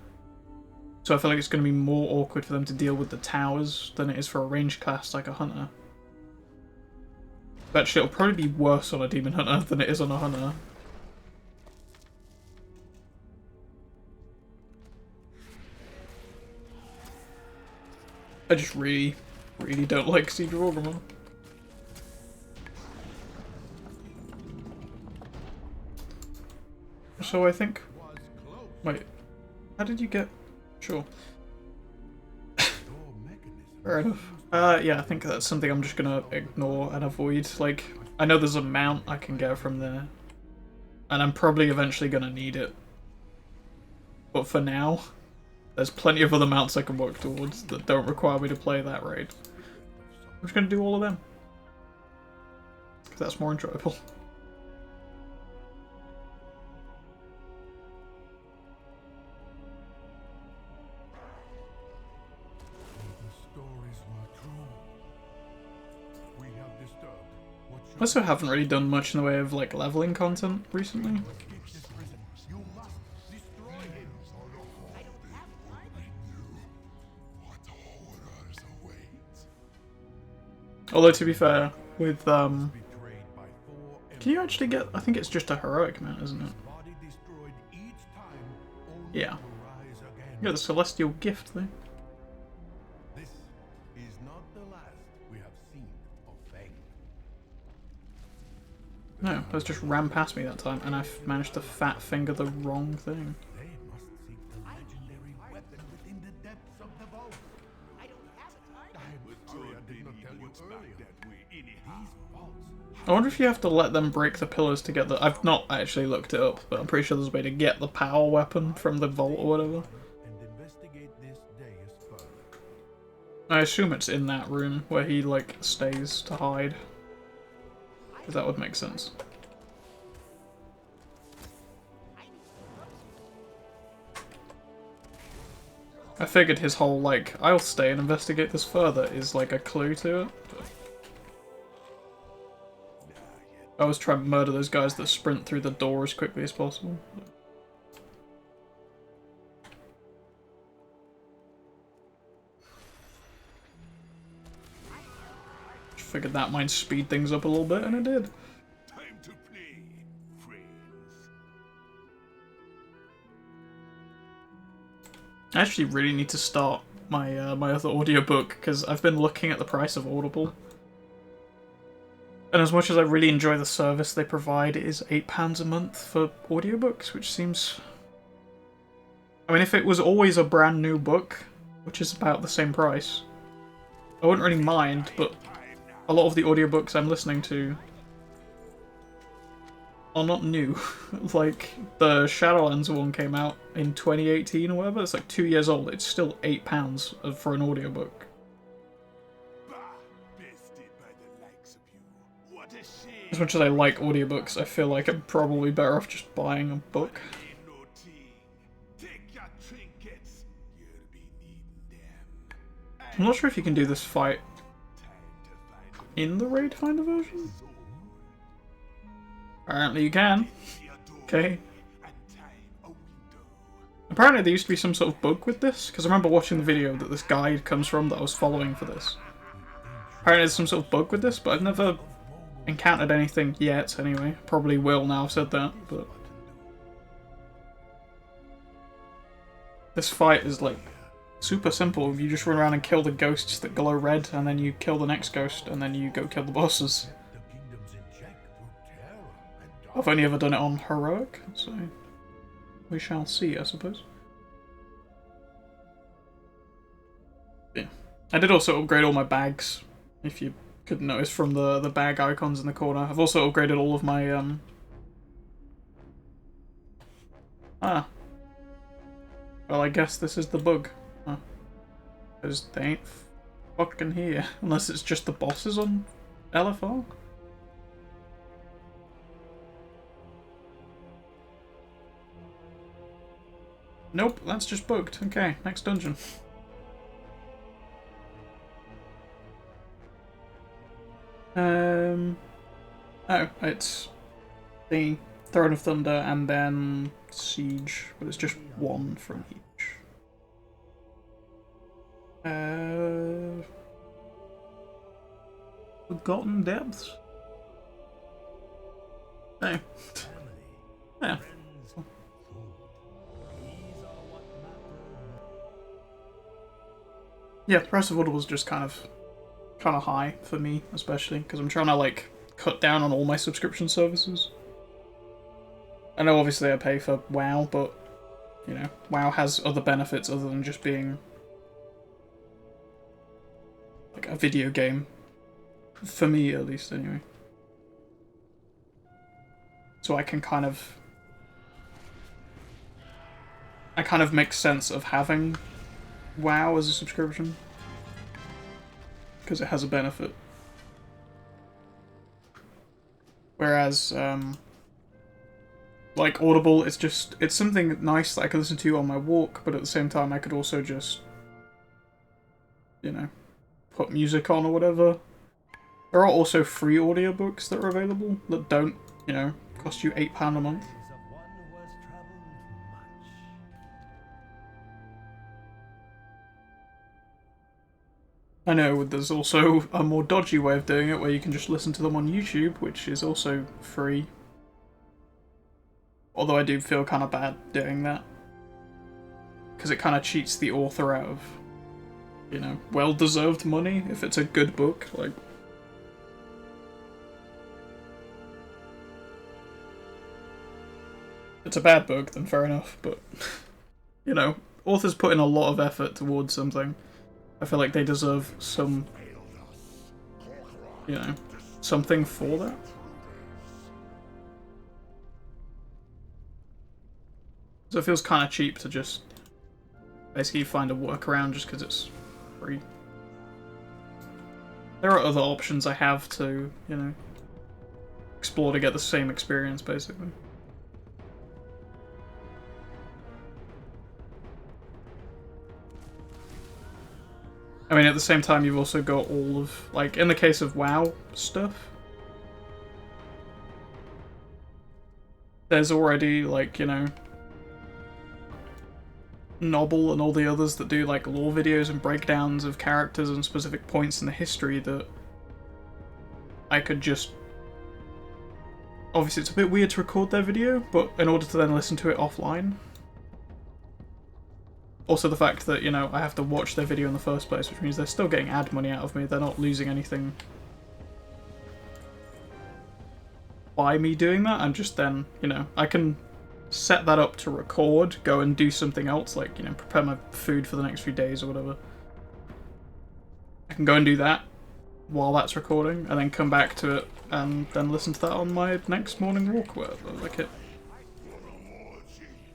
So I feel like it's going to be more awkward for them to deal with the towers than it is for a ranged class like a Hunter. But actually, it'll probably be worse on a Demon Hunter than it is on a Hunter. I just really don't like Siege of Orgrimmar. So I think... Wait, how did you get... Sure. Fair enough. Yeah, I think that's something I'm just gonna ignore and avoid. Like, I know there's a mount I can get from there, and I'm probably eventually gonna need it. But for now, there's plenty of other mounts I can work towards that don't require me to play that raid. I'm just gonna do all of them, because that's more enjoyable. I also haven't really done much in the way of like leveling content recently. Although to be fair, with can you actually get? I think it's just a heroic mount, isn't it? Yeah. You got the Celestial Gift thing. No, those just ran past me that time, and I managed to fat finger the wrong thing. I wonder if you have to let them break the pillars to get the... I've not actually looked it up, but I'm pretty sure there's a way to get the power weapon from the vault or whatever. I assume it's in that room where he, like, stays to hide. Because that would make sense. I figured his whole, like, I'll stay and investigate this further is, like, a clue to it. But I always try and murder those guys that sprint through the door as quickly as possible. Figured that might speed things up a little bit, and it did. I actually really need to start my my other audiobook, because I've been looking at the price of Audible. And as much as I really enjoy the service they provide, it is £8 a month for audiobooks, which seems... I mean, if it was always a brand new book, which is about the same price, I wouldn't really mind, but a lot of the audiobooks I'm listening to are not new. Like, the Shadowlands one came out in 2018 or whatever, it's like 2 years old, it's still £8 for an audiobook. As much as I like audiobooks, I feel like I'm probably better off just buying a book. I'm not sure if you can do this fight in the Raid Finder version. Apparently you can. Okay. Apparently there used to be some sort of bug with this, because I remember watching the video that this guide comes from that I was following for this. Apparently there's some sort of bug with this, but I've never encountered anything yet, anyway. Probably will now I've said that, but... This fight is, like, super simple. You just run around and kill the ghosts that glow red, and then you kill the next ghost, and then you go kill the bosses. I've only ever done it on Heroic, so... we shall see, I suppose. Yeah. I did also upgrade all my bags, if you couldn't notice from the bag icons in the corner. I've also upgraded all of my, well, I guess this is the bug. Huh. Because they ain't fucking here. Unless it's just the bosses on LFR? Nope, that's just bugged. Okay, next dungeon. Oh, it's the Throne of Thunder and then Siege, but it's just one from each. Forgotten Depths? Oh. Yeah. Yeah, the price of Audible was just kind of high for me, especially, because I'm trying to, like, cut down on all my subscription services. I know obviously I pay for WoW, but, you know, WoW has other benefits other than just being, like, a video game. For me, at least, anyway. So I can kind of... I kind of make sense of having WoW as a subscription. Because it has a benefit. Whereas, like Audible, it's something nice that I could listen to on my walk, but at the same time I could also just, you know, put music on or whatever. There are also free audiobooks that are available that don't, you know, cost you £8 a month. I know there's also a more dodgy way of doing it where you can just listen to them on YouTube, which is also free. Although I do feel kind of bad doing that. Because it kind of cheats the author out of, you know, well-deserved money if it's a good book. Like, if it's a bad book, then fair enough, but, you know, authors put in a lot of effort towards something. I feel like they deserve some, you know, something for that. So it feels kind of cheap to just basically find a workaround just because it's free. There are other options I have to, you know, explore to get the same experience, basically. I mean, at the same time, you've also got all of, like, in the case of WoW stuff, there's already, like, you know, Noble and all the others that do, like, lore videos and breakdowns of characters and specific points in the history that I could just... Obviously, it's a bit weird to record their video, but in order to then listen to it offline, Also the fact that, you know, I have to watch their video in the first place, which means they're still getting ad money out of me. They're not losing anything by me doing that. I'm just then, you know, I can set that up to record, go and do something else, like, you know, prepare my food for the next few days or whatever. I can go and do that while that's recording, and then come back to it, and then listen to that on my next morning walk, whatever. Like it,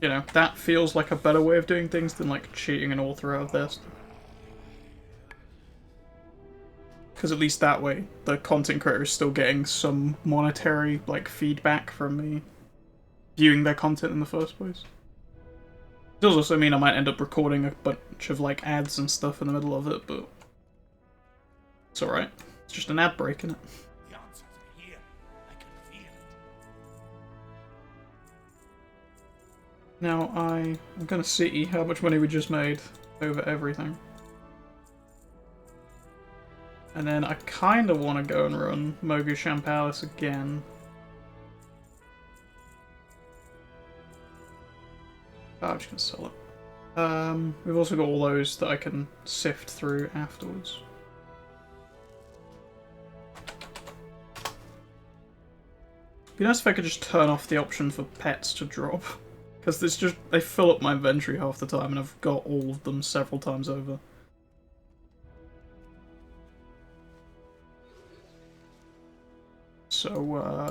you know, that feels like a better way of doing things than like cheating an author out of this. Because at least that way, the content creator is still getting some monetary like feedback from me viewing their content in the first place. It does also mean I might end up recording a bunch of like ads and stuff in the middle of it, but it's alright. It's just an ad break, innit? The answers are here. I can feel it. Now I'm gonna see how much money we just made over everything. And then I kinda wanna go and run Mogusham Palace again. Oh, I'm just gonna sell it. We've also got all those that I can sift through afterwards. It'd be nice if I could just turn off the option for pets to drop. Because it's just, they fill up my inventory half the time and I've got all of them several times over. So,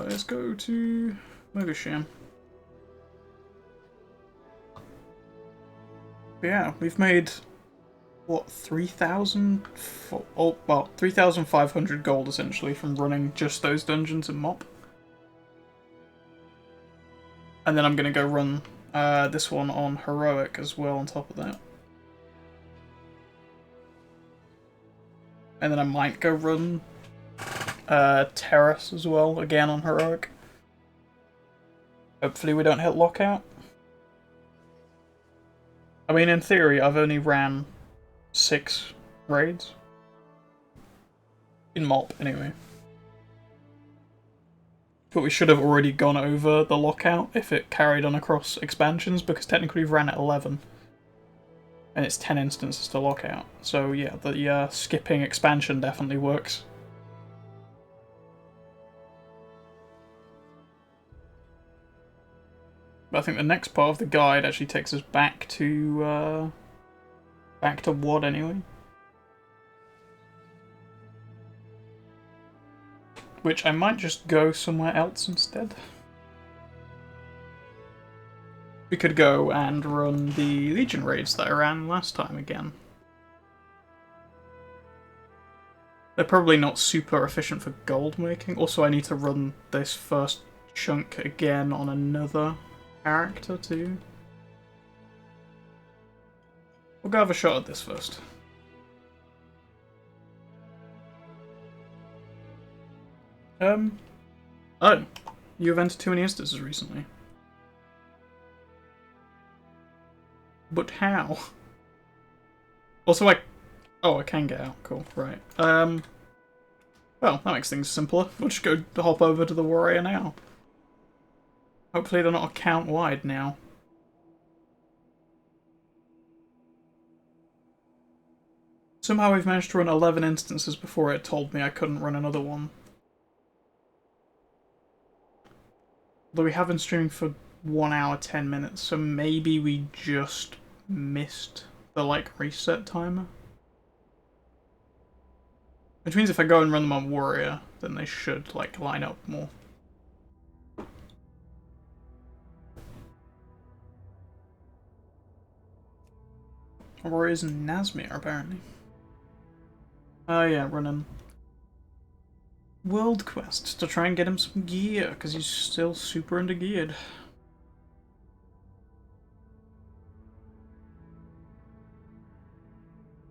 let's go to Mogusham. Yeah, we've made, what, 3,000? Oh, well, 3,500 gold essentially from running just those dungeons in MOP. And then I'm gonna go run this one on Heroic as well on top of that. And then I might go run Terrace as well, again on Heroic. Hopefully we don't hit lockout. I mean, in theory, I've only ran 6 raids. In MOP, anyway. But we should have already gone over the lockout if it carried on across expansions, because technically we've ran at 11. And it's 10 instances to lockout. So yeah, the skipping expansion definitely works. But I think the next part of the guide actually takes us back to WOD anyway. Which I might just go somewhere else instead. We could go and run the Legion raids that I ran last time again. They're probably not super efficient for gold making. Also, I need to run this first chunk again on another character too. We'll go have a shot at this first. Oh, you've entered too many instances recently. But how? Also, oh, I can get out. Cool, right. Well, that makes things simpler. We'll just go hop over to the warrior now. Hopefully they're not account-wide now. Somehow we've managed to run 11 instances before it told me I couldn't run another one. Although we have been streaming for 1 hour 10 minutes, so maybe we just missed the like reset timer. Which means if I go and run them on warrior, then they should like line up more. Warriors and Nazmir apparently. Oh yeah, running World Quest to try and get him some gear, because he's still super undergeared.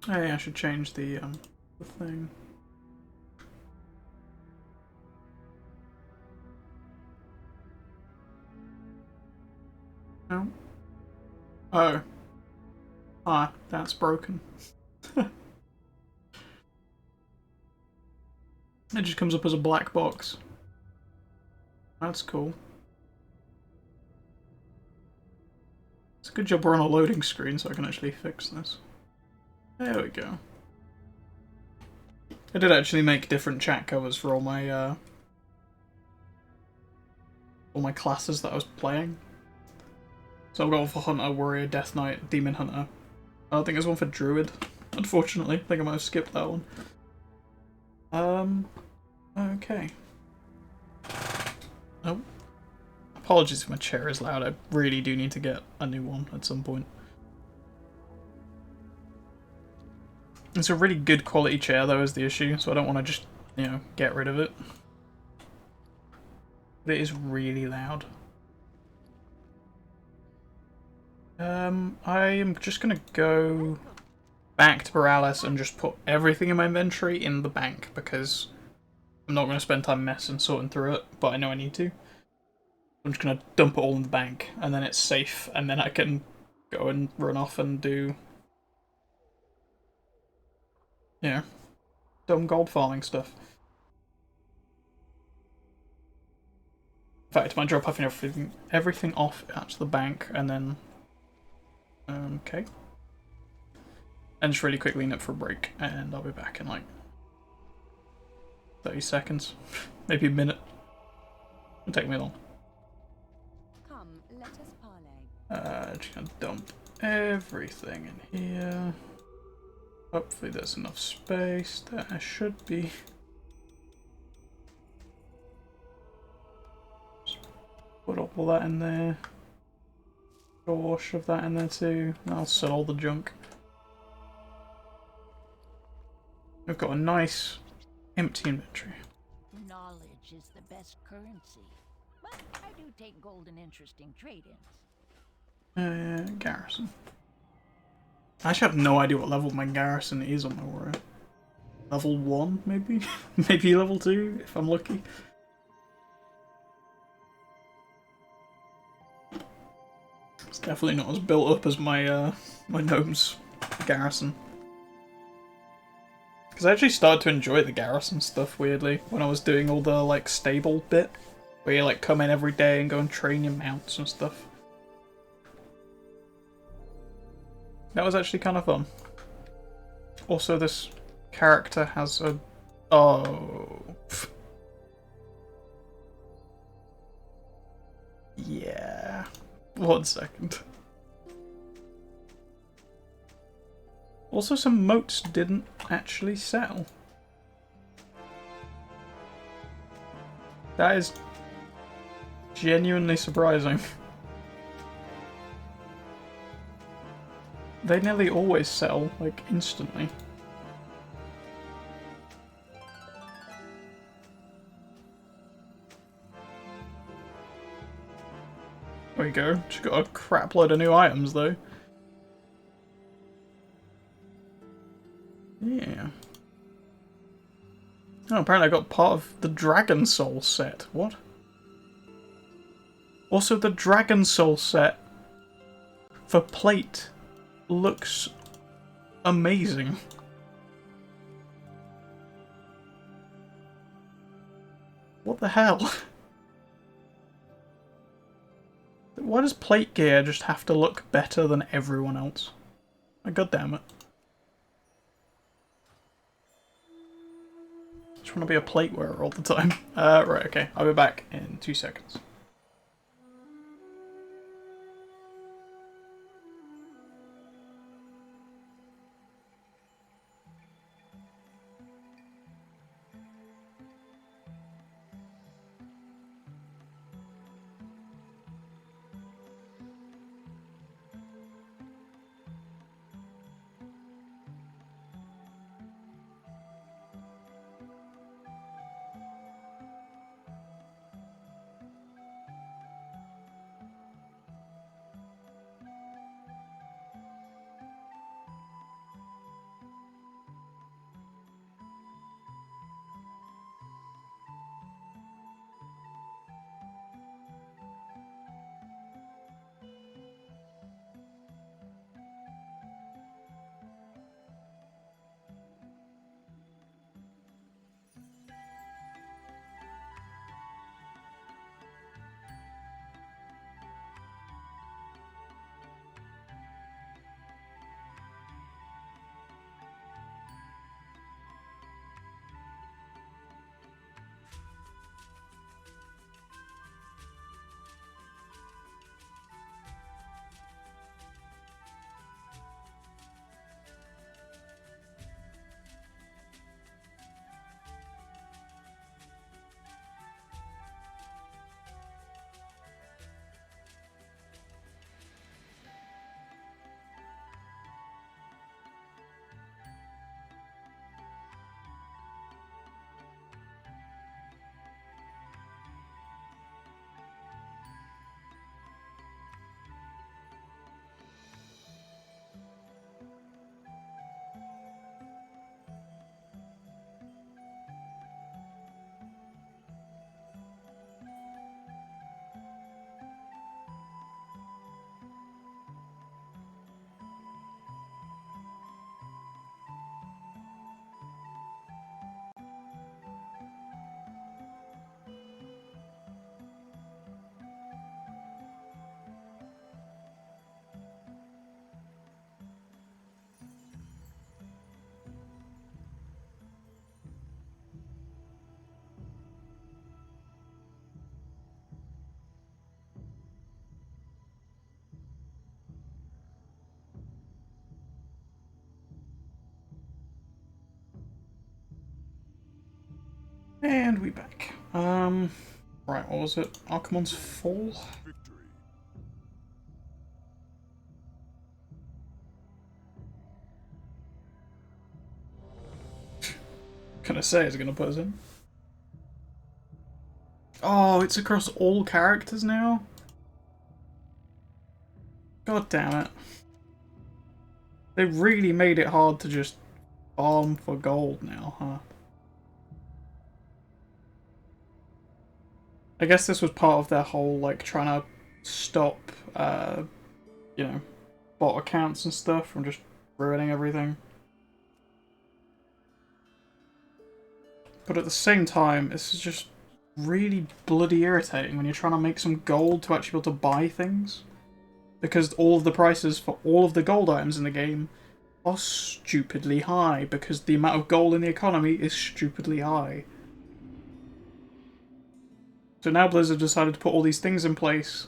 Oh yeah, I should change the thing. No. Oh. Ah, that's broken. It just comes up as a black box. That's cool. It's good job we're on a loading screen so I can actually fix this. There we go. I did actually make different chat covers for all my classes that I was playing. So I've got one for Hunter, Warrior, Death Knight, Demon Hunter. I don't think there's one for Druid, unfortunately. I think I might have skipped that one. Okay. Oh. Apologies if my chair is loud, I really do need to get a new one at some point. It's a really good quality chair though is the issue, so I don't want to just, you know, get rid of it. But it is really loud. I am just gonna go back to Paralysis and just put everything in my inventory in the bank because I'm not going to spend time messing sorting through it, but I know I need to. I'm just going to dump it all in the bank and then it's safe and then I can go and run off and do, yeah, dumb gold farming stuff. In fact, I might drop everything off at the bank and then, okay. And just really quickly nip for a break, and I'll be back in like 30 seconds, maybe a minute. It'll take me long. Come, let us parley. Just gonna dump everything in here. Hopefully there's enough space. There should be. Just put all that in there. Or shove that in there too. I'll sell all the junk. We've got a nice empty inventory. Knowledge is the best currency. But I do take gold in interesting trade-ins. Garrison. I actually have no idea what level my garrison is on my warrior. Level 1, maybe? Maybe level 2, if I'm lucky. It's definitely not as built up as my my gnome's garrison. Because I actually started to enjoy the garrison stuff, weirdly, when I was doing all the, like, stable bit. Where you, like, come in every day and go and train your mounts and stuff. That was actually kind of fun. Also, this character has a... Oh... Yeah... 1 second. Also, some moats didn't actually sell. That is genuinely surprising. They nearly always sell, like, instantly. There we go. Just got a crap load of new items, though. Yeah. Oh, apparently I got part of the Dragon Soul set. What? Also, the Dragon Soul set for plate looks amazing. What the hell? Why does plate gear just have to look better than everyone else? God damn it. Just want to be a plate wearer all the time. Right, okay. I'll be back in 2 seconds. And we back. Right, what was it? Archimon's Fall? Can I say it's gonna put us in? Oh, it's across all characters now? God damn it. They really made it hard to just farm for gold now, huh? I guess this was part of their whole, like, trying to stop, you know, bot accounts and stuff from just ruining everything. But at the same time, this is just really bloody irritating when you're trying to make some gold to actually be able to buy things. Because all of the prices for all of the gold items in the game are stupidly high, because the amount of gold in the economy is stupidly high. So now Blizzard decided to put all these things in place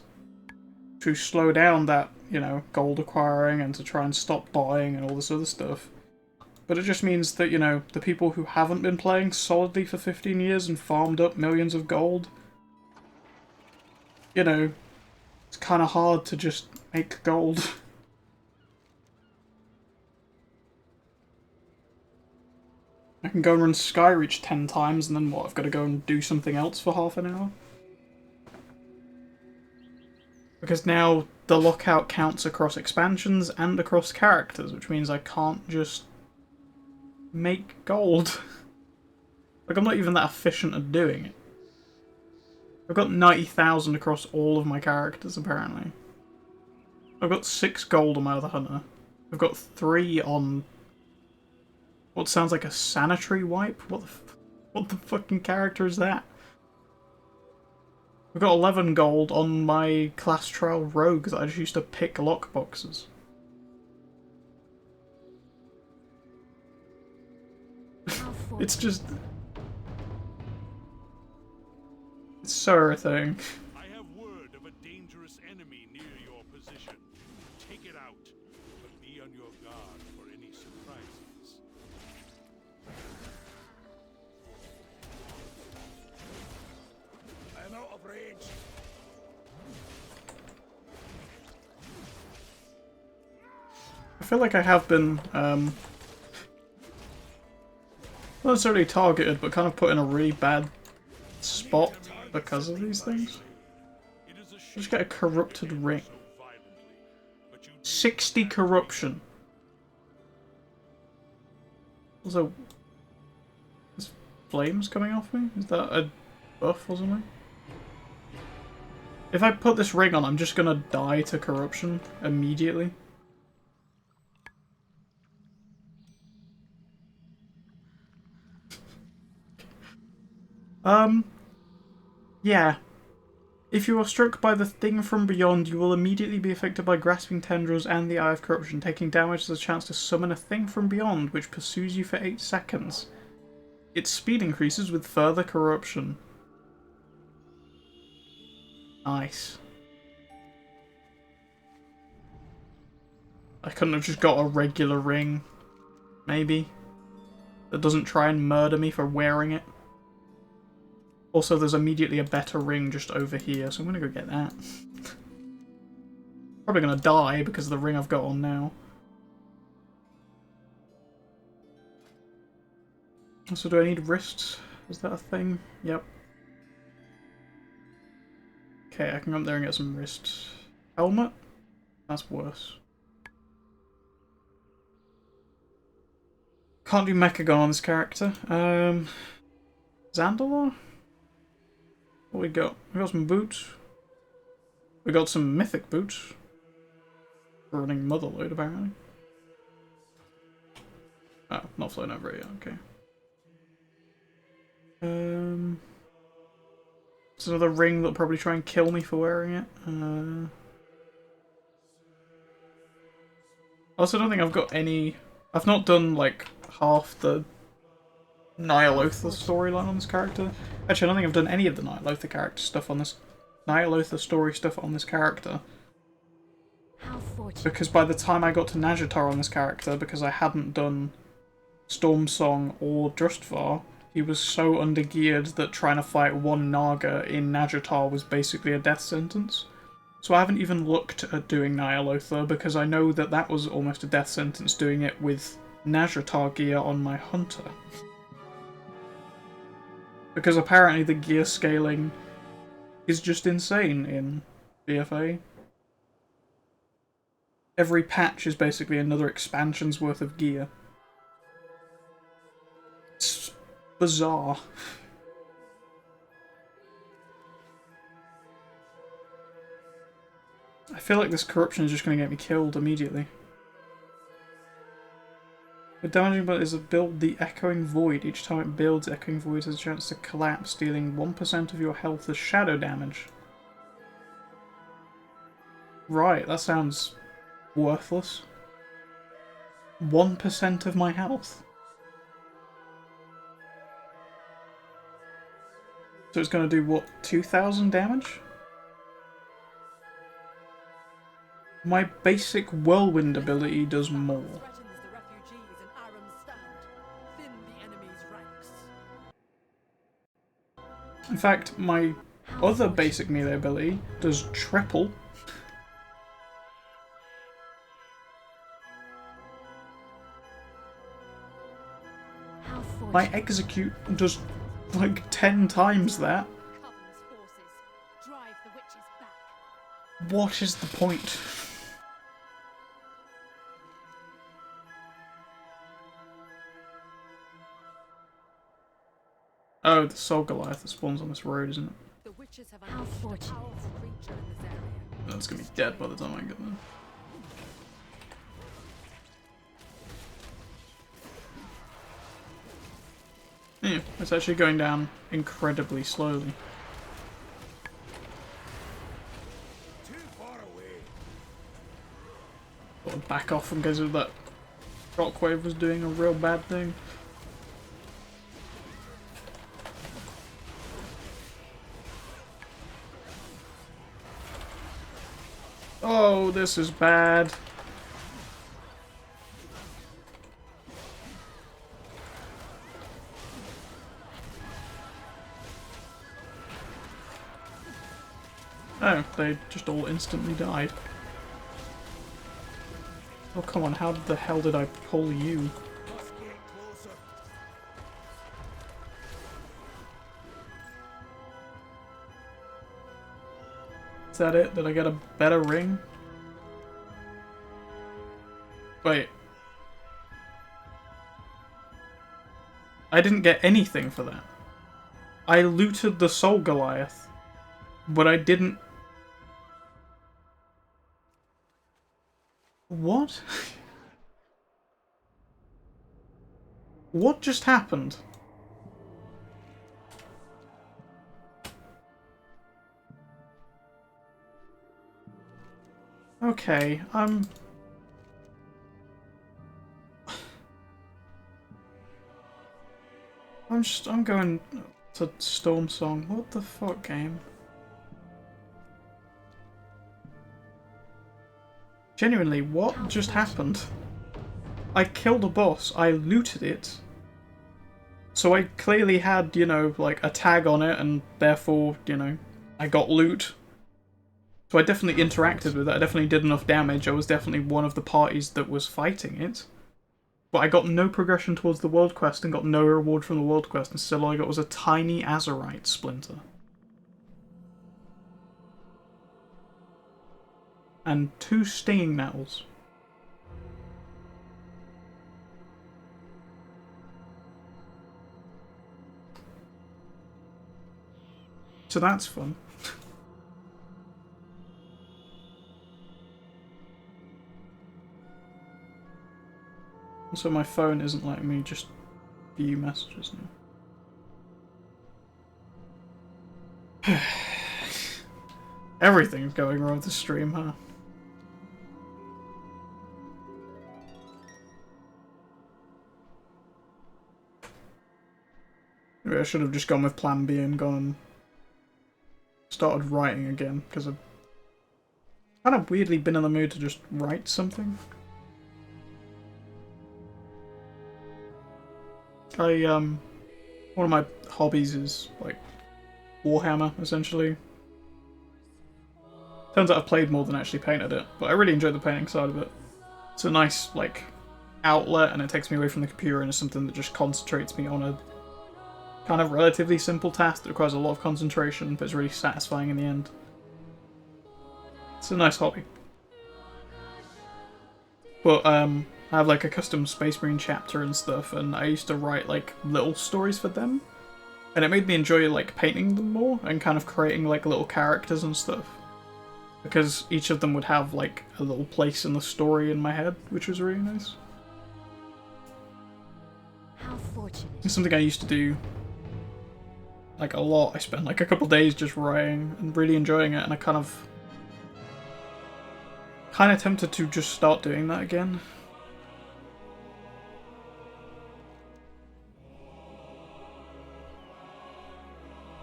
to slow down that, you know, gold acquiring and to try and stop buying and all this other stuff. But it just means that, you know, the people who haven't been playing solidly for 15 years and farmed up millions of gold, you know, it's kind of hard to just make gold. I can go and run Skyreach 10 times and then what, I've got to go and do something else for half an hour? Because now the lockout counts across expansions and across characters, which means I can't just make gold. Like, I'm not even that efficient at doing it. I've got 90,000 across all of my characters, apparently. I've got 6 gold on my other hunter. I've got 3 on what sounds like a sanitary wipe? What the fucking character is that? I've got 11 gold on my class trial rogue that I just used to pick lockboxes. It's just... It's so irritating. I have word of a dangerous enemy near your position. Take it out, but be on your guard for any surprises. I am out of range. I feel like I have been, not necessarily targeted, but kind of put in a really bad spot because of these things. Just get a corrupted ring. 60 corruption. Also, there's flames coming off me? Is that a buff or something? If I put this ring on, I'm just gonna die to corruption immediately. Yeah. If you are struck by the thing from beyond, you will immediately be affected by grasping tendrils and the Eye of Corruption. Taking damage is a chance to summon a thing from beyond, which pursues you for 8 seconds. Its speed increases with further corruption. Nice. I couldn't have just got a regular ring, maybe, that doesn't try and murder me for wearing it. Also, there's immediately a better ring just over here, so I'm gonna go get that. Probably gonna die because of the ring I've got on now. So do I need wrists? Is that a thing? Yep. Okay, I can come up there and get some wrists. Helmet? That's worse. Can't do Mechagon on this character. Zandalar? What we got? We got some boots. We got some mythic boots. We're running Motherload, apparently. Oh, not flown over it yet, okay. It's another ring that'll probably try and kill me for wearing it. I also don't think I've got any... I've not done, like, half the Nyalotha storyline on this character. Actually, I don't think I've done any of the Nyalotha character stuff on this... Nyalotha story stuff on this character. Because by the time I got to Nazjatar on this character, because I hadn't done Stormsong or Drustvar, he was so undergeared that trying to fight one Naga in Najatar was basically a death sentence. So I haven't even looked at doing Nyalothar because I know that that was almost a death sentence doing it with Najatar gear on my Hunter. Because apparently the gear scaling is just insane in BFA. Every patch is basically another expansion's worth of gear. It's bizarre. I feel like this corruption is just going to get me killed immediately. The damaging build is a build the Echoing Void. Each time it builds, Echoing Void has a chance to collapse, dealing 1% of your health as shadow damage. Right, that sounds worthless. 1% of my health. So it's going to do, what, 2,000 damage? My basic Whirlwind ability does more. In fact, my other basic melee ability does triple. My execute does like 10 times that. What is the point? Oh, the Soul Goliath that spawns on this road, isn't it? The witches have How fortunate. Powerful creature in this area. That's gonna be dead by the time I get there. Yeah, it's actually going down incredibly slowly. Too far away. Got to back off in case of that shockwave was doing a real bad thing. Oh, this is bad. Oh, they just all instantly died. Oh, come on, how the hell did I pull you? Is that it? Did I get a better ring? Wait. I didn't get anything for that. I looted the Soul Goliath, but I didn't... What? What just happened? Okay, I'm going to Storm Song. What the fuck, game? Genuinely, what just happened? I killed a boss, I looted it. So I clearly had, you know, like a tag on it, and therefore, you know, I got loot. So I definitely interacted with it, I definitely did enough damage, I was definitely one of the parties that was fighting it. But I got no progression towards the world quest and got no reward from the world quest, and still all I got was a tiny Azurite splinter. And 2 stinging nettles. So that's fun. Also, my phone isn't letting me just view messages now. Everything's going wrong with the stream, huh? Maybe I should have just gone with plan B and gone and started writing again, because I've kind of weirdly been in the mood to just write something. One of my hobbies is, like, Warhammer, essentially. Turns out I've played more than actually painted it, but I really enjoy the painting side of it. It's a nice, like, outlet, and it takes me away from the computer, and it's something that just concentrates me on a kind of relatively simple task that requires a lot of concentration, but it's really satisfying in the end. It's a nice hobby. But, I have, like, a custom Space Marine chapter and stuff, and I used to write, like, little stories for them. And it made me enjoy, like, painting them more, and kind of creating, like, little characters and stuff. Because each of them would have, like, a little place in the story in my head, which was really nice. How fortunate. It's something I used to do, like, a lot. I spent, like, a couple days just writing and really enjoying it, and I kind of tempted to just start doing that again.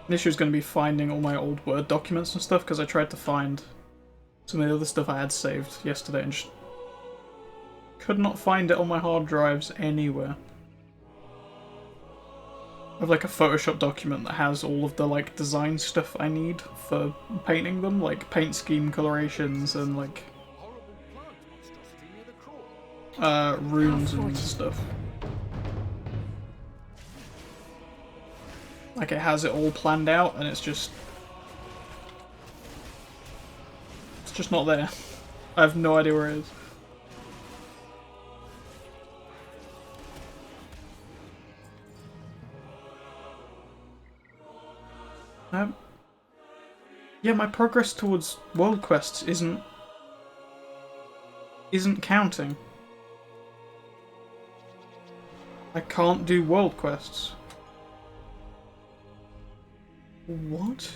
The issue is going to be finding all my old Word documents and stuff, because I tried to find some of the other stuff I had saved yesterday and just could not find it on my hard drives anywhere. I have like a Photoshop document that has all of the like design stuff I need for painting them, like paint scheme colorations and like runes and stuff. Like it has it all planned out and it's just not there. I have no idea where it is. Yeah, my progress towards world quests isn't counting. I can't do world quests. What?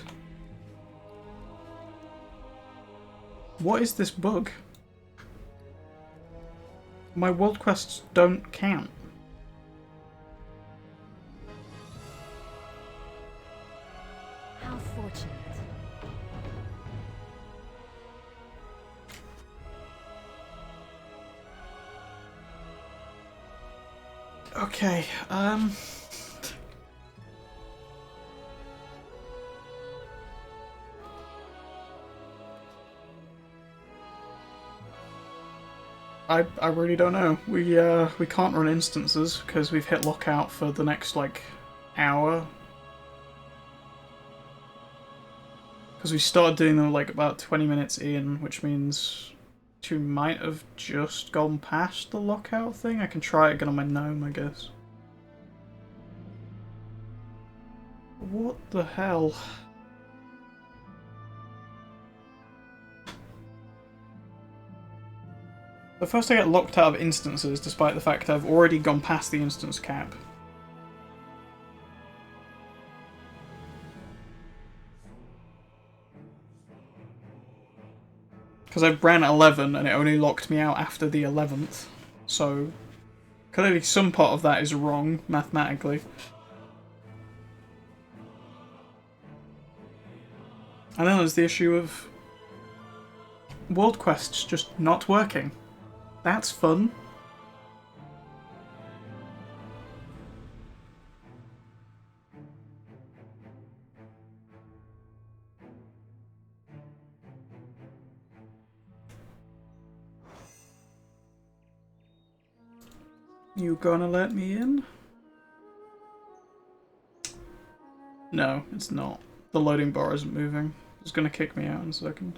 What is this bug? My world quests don't count. How fortunate. Okay, I really don't know. We can't run instances because we've hit lockout for the next like hour. Because we started doing them like about 20 minutes in, which means we might have just gone past the lockout thing. I can try it again on my gnome, I guess. What the hell? So first I get locked out of instances despite the fact I've already gone past the instance cap. Because I ran at 11 and it only locked me out after the 11th. So clearly some part of that is wrong mathematically. And then there's the issue of world quests just not working. That's fun. You gonna let me in? No, it's not. The loading bar isn't moving. It's gonna kick me out in a second.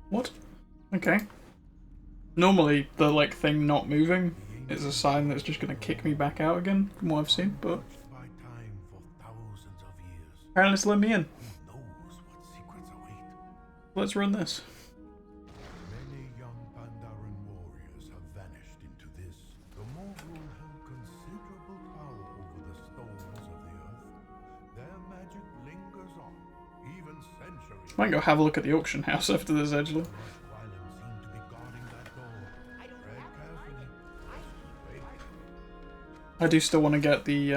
What? Okay. Normally, the like thing not moving is a sign that it's just gonna kick me back out again, from what I've seen, but apparently it's let me in. Let's run this. Many young Pandaren warriors have vanished into this. The Morgul held considerable power over the stones of the earth. Their magic lingers on, even centuries. Might go have a look at the auction house after this, actually. Seem to be guarding that door. Tread carefully. I do still want to get the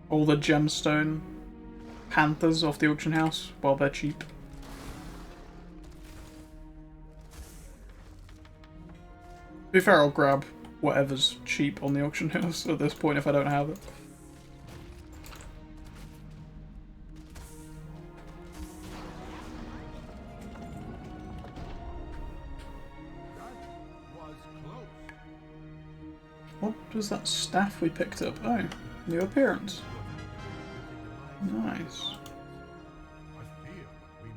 all the gemstone panthers off the auction house while they're cheap. be fair, I'll grab whatever's cheap on the auction house at this point if I don't have it. What was that staff we picked up? Oh, new appearance. Nice.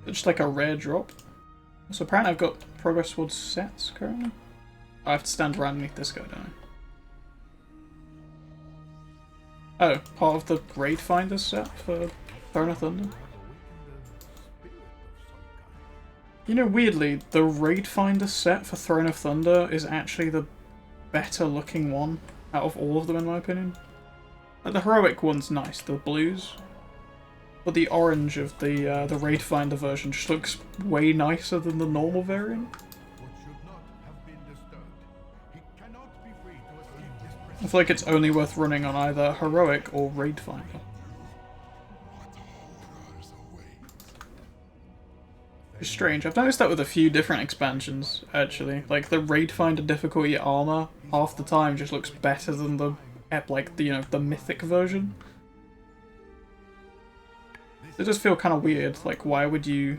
It's just like a rare drop. So apparently I've got progress towards sets currently. I have to stand right underneath this guy, don't I? Oh, part of the Raid Finder set for Throne of Thunder? You know, weirdly, the Raid Finder set for Throne of Thunder is actually the better looking one out of all of them in my opinion. Like, the heroic one's nice, the blues. But the orange of the Raid Finder version just looks way nicer than the normal variant. I feel like it's only worth running on either Heroic or Raid Finder. It's strange. I've noticed that with a few different expansions, actually. Like, the Raid Finder difficulty armor, half the time just looks better than the, like, the, you know, the Mythic version. It does feel kind of weird. Like, why would you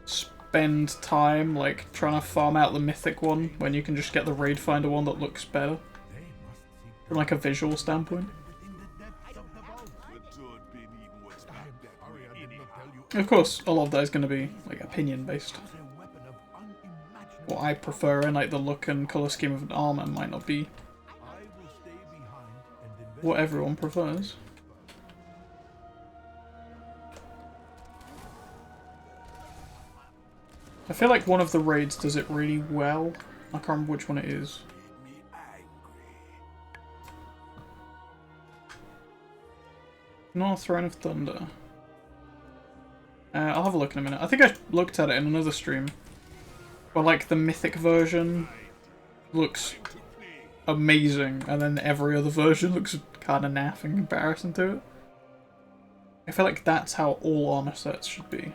spend time, like, trying to farm out the Mythic one when you can just get the Raid Finder one that looks better? From, like, a visual standpoint. Of course, a lot of that is going to be, like, opinion-based. What I prefer and, like, the look and colour scheme of an armour might not be what everyone prefers. I feel like one of the raids does it really well. I can't remember which one it is. Not Throne of Thunder. I'll have a look in a minute. I think I looked at it in another stream. But like the Mythic version looks amazing, and then every other version looks kind of naff in comparison to it. I feel like that's how all armor sets should be.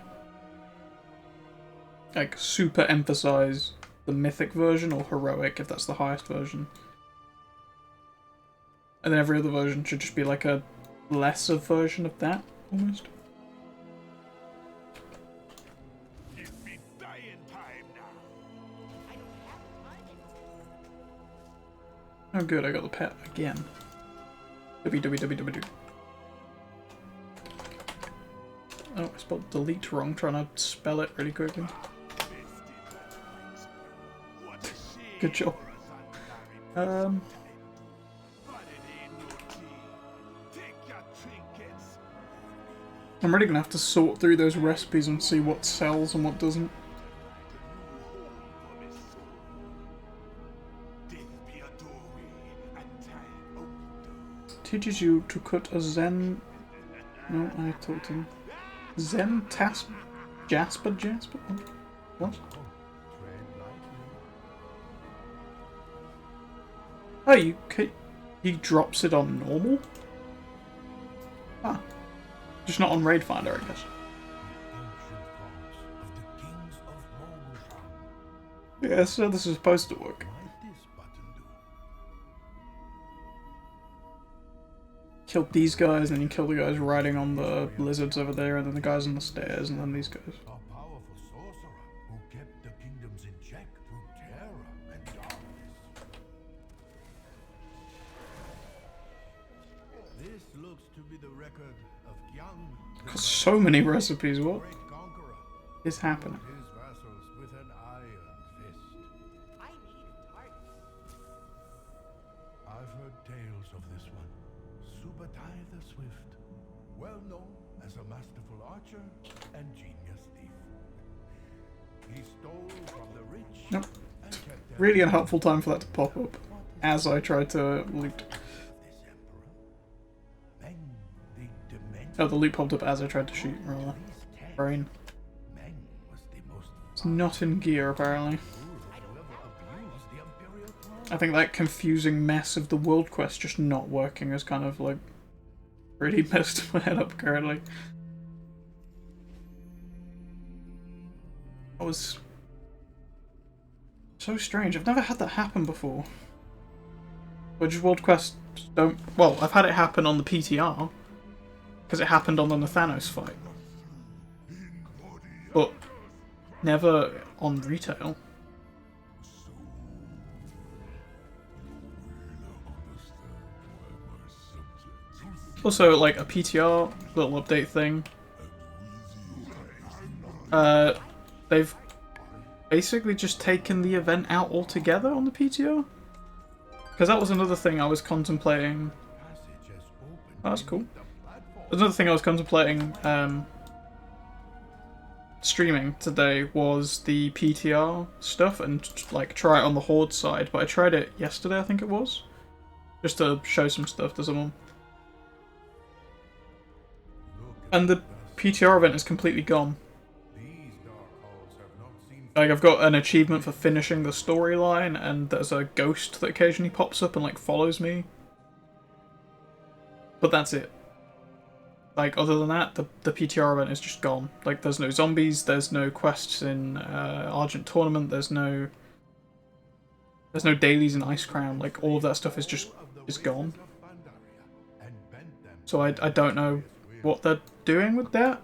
Like, super emphasize the Mythic version, or Heroic, if that's the highest version. And then every other version should just be like a lesser version of that, almost. Oh good, I got the pet again. www. Oh, I spelled delete wrong, trying to spell it really quickly. Good job. I'm really gonna have to sort through those recipes and see what sells and what doesn't. Teaches you to cut a Zen. No, I talked to him. Zen Jasper? What? Oh, he drops it on normal? Ah. Just not on Raid Finder, I guess. Yeah, so this is supposed to work. Kill these guys, and then you kill the guys riding on the lizards over there, and then the guys on the stairs, and then these guys. A powerful sorcerer who kept the kingdoms in check through terror and darkness. This looks to be the record of young. Got so many recipes, what Great conqueror is happening? his vassals with an iron fist. I've heard tales of this one. Subutai the Swift, well known as a masterful archer and genius thief. He stole from the rich Nope. and kept them Really unhelpful time for that to pop up as I tried to loot. this emperor. Meng the demented. Oh, the loot popped up as I tried to shoot, rather. Brain. Meng was the most It's not in gear, apparently. whoever abused the imperial throne. I think that confusing mess of the world quest just not working is kind of like really messed my head up currently. I was So strange. I've never had that happen before. Or just world quests don't... Well, I've had it happen on the PTR. Because it happened on the Thanos fight. But never on retail. Also, like, a PTR little update thing. They've basically just taken the event out altogether on the PTR. Because that was another thing I was contemplating. Oh, that's cool. Another thing I was contemplating streaming today was the PTR stuff and like try it on the Horde side, but I tried it yesterday, I think it was, just to show some stuff to someone. And the PTR event is completely gone. Like, I've got an achievement for finishing the storyline, and there's a ghost that occasionally pops up and like follows me. But that's it. Like, other than that, the PTR event is just gone. Like, there's no zombies, there's no quests in Argent Tournament, there's no dailies in Ice Crown. Like, all of that stuff is gone. So I don't know what they're doing with that.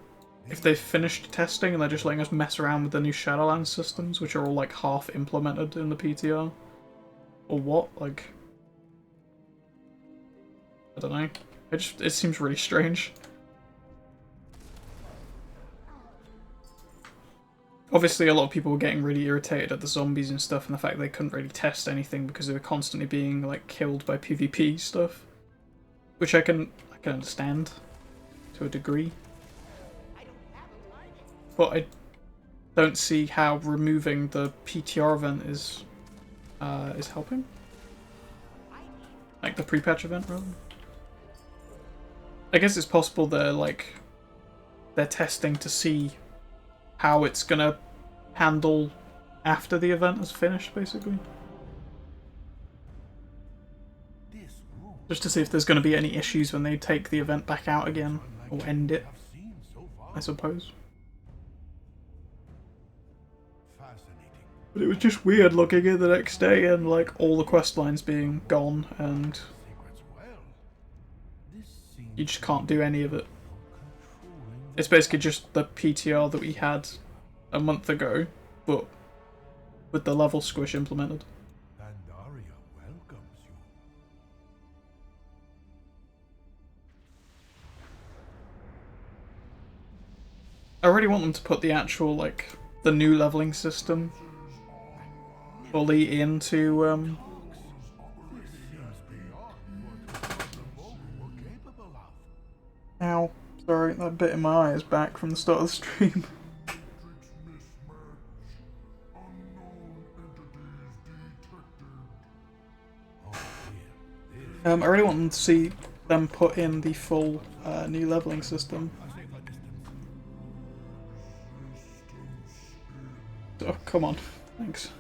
If they've finished testing and they're just letting us mess around with the new Shadowlands systems, which are all like half implemented in the PTR, or what? Like, I don't know. It seems really strange. Obviously, a lot of people were getting really irritated at the zombies and stuff, and the fact they couldn't really test anything because they were constantly being like killed by PvP stuff, which I can understand to a degree. But I don't see how removing the PTR event is helping. Like the pre-patch event, rather. I guess it's possible they're testing to see how it's gonna handle after the event is finished, basically. Just to see if there's gonna be any issues when they take the event back out again, or end it, I suppose. But it was just weird looking in the next day and like all the quest lines being gone and you just can't do any of it. It's basically just the PTR that we had a month ago, but with the level squish implemented. I really want them to put the actual, like, the new leveling system fully into, Ow. Sorry, that bit in my eye is back from the start of the stream. I really want them to see them put in the full new leveling system. Oh, come on. Thanks.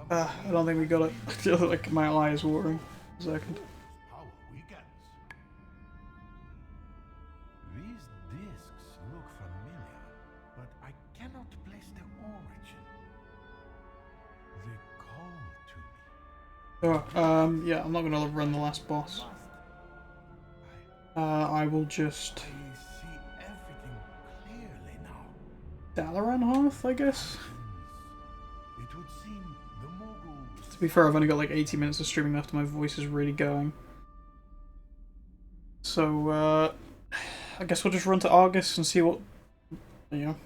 I don't think we got it. I feel like my eye is watering. A second. These discs look familiar, but I cannot place their origin. They call to me. Oh, yeah, I'm not gonna run the last boss. I will just... I see everything clearly now. Dalaran Hearth, I guess? It would seem the Mogul... To be fair, I've only got like 80 minutes of streaming left and my voice is really going. So, I guess we'll just run to Argus and see what,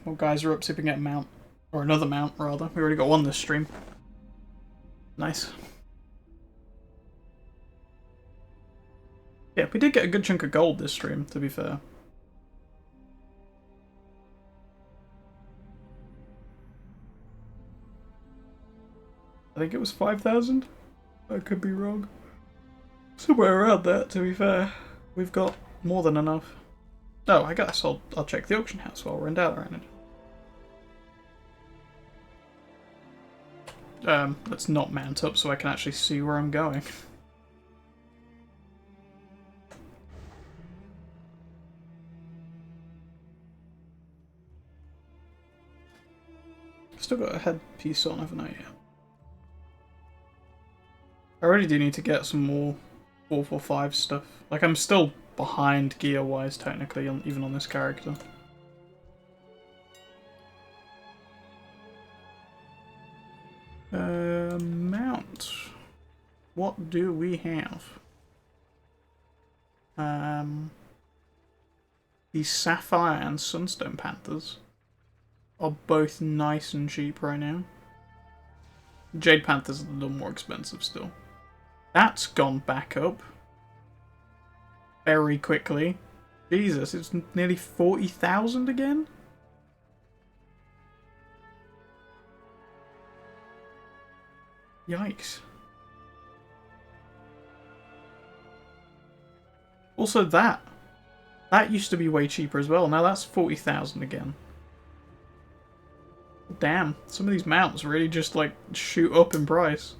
what guys are up to if we can get a mount. Or another mount, rather. We already got one this stream. Nice. Yeah, we did get a good chunk of gold this stream, to be fair. I think it was 5,000? I could be wrong. Somewhere around that, to be fair. We've got more than enough. Oh, I guess I'll check the auction house while we're in Dalaran. Let's not mount up so I can actually see where I'm going. Still got a headpiece on, haven't I? Yeah. I really do need to get some more 445 stuff. Like, I'm still behind gear-wise, technically, even on this character. Mount. What do we have? The Sapphire and Sunstone Panthers are both nice and cheap right now. Jade Panthers are a little more expensive still. That's gone back up very quickly. Jesus, it's nearly 40,000 again? Yikes. Also that used to be way cheaper as well. Now that's 40,000 again. Damn, some of these mounts really just like shoot up in price.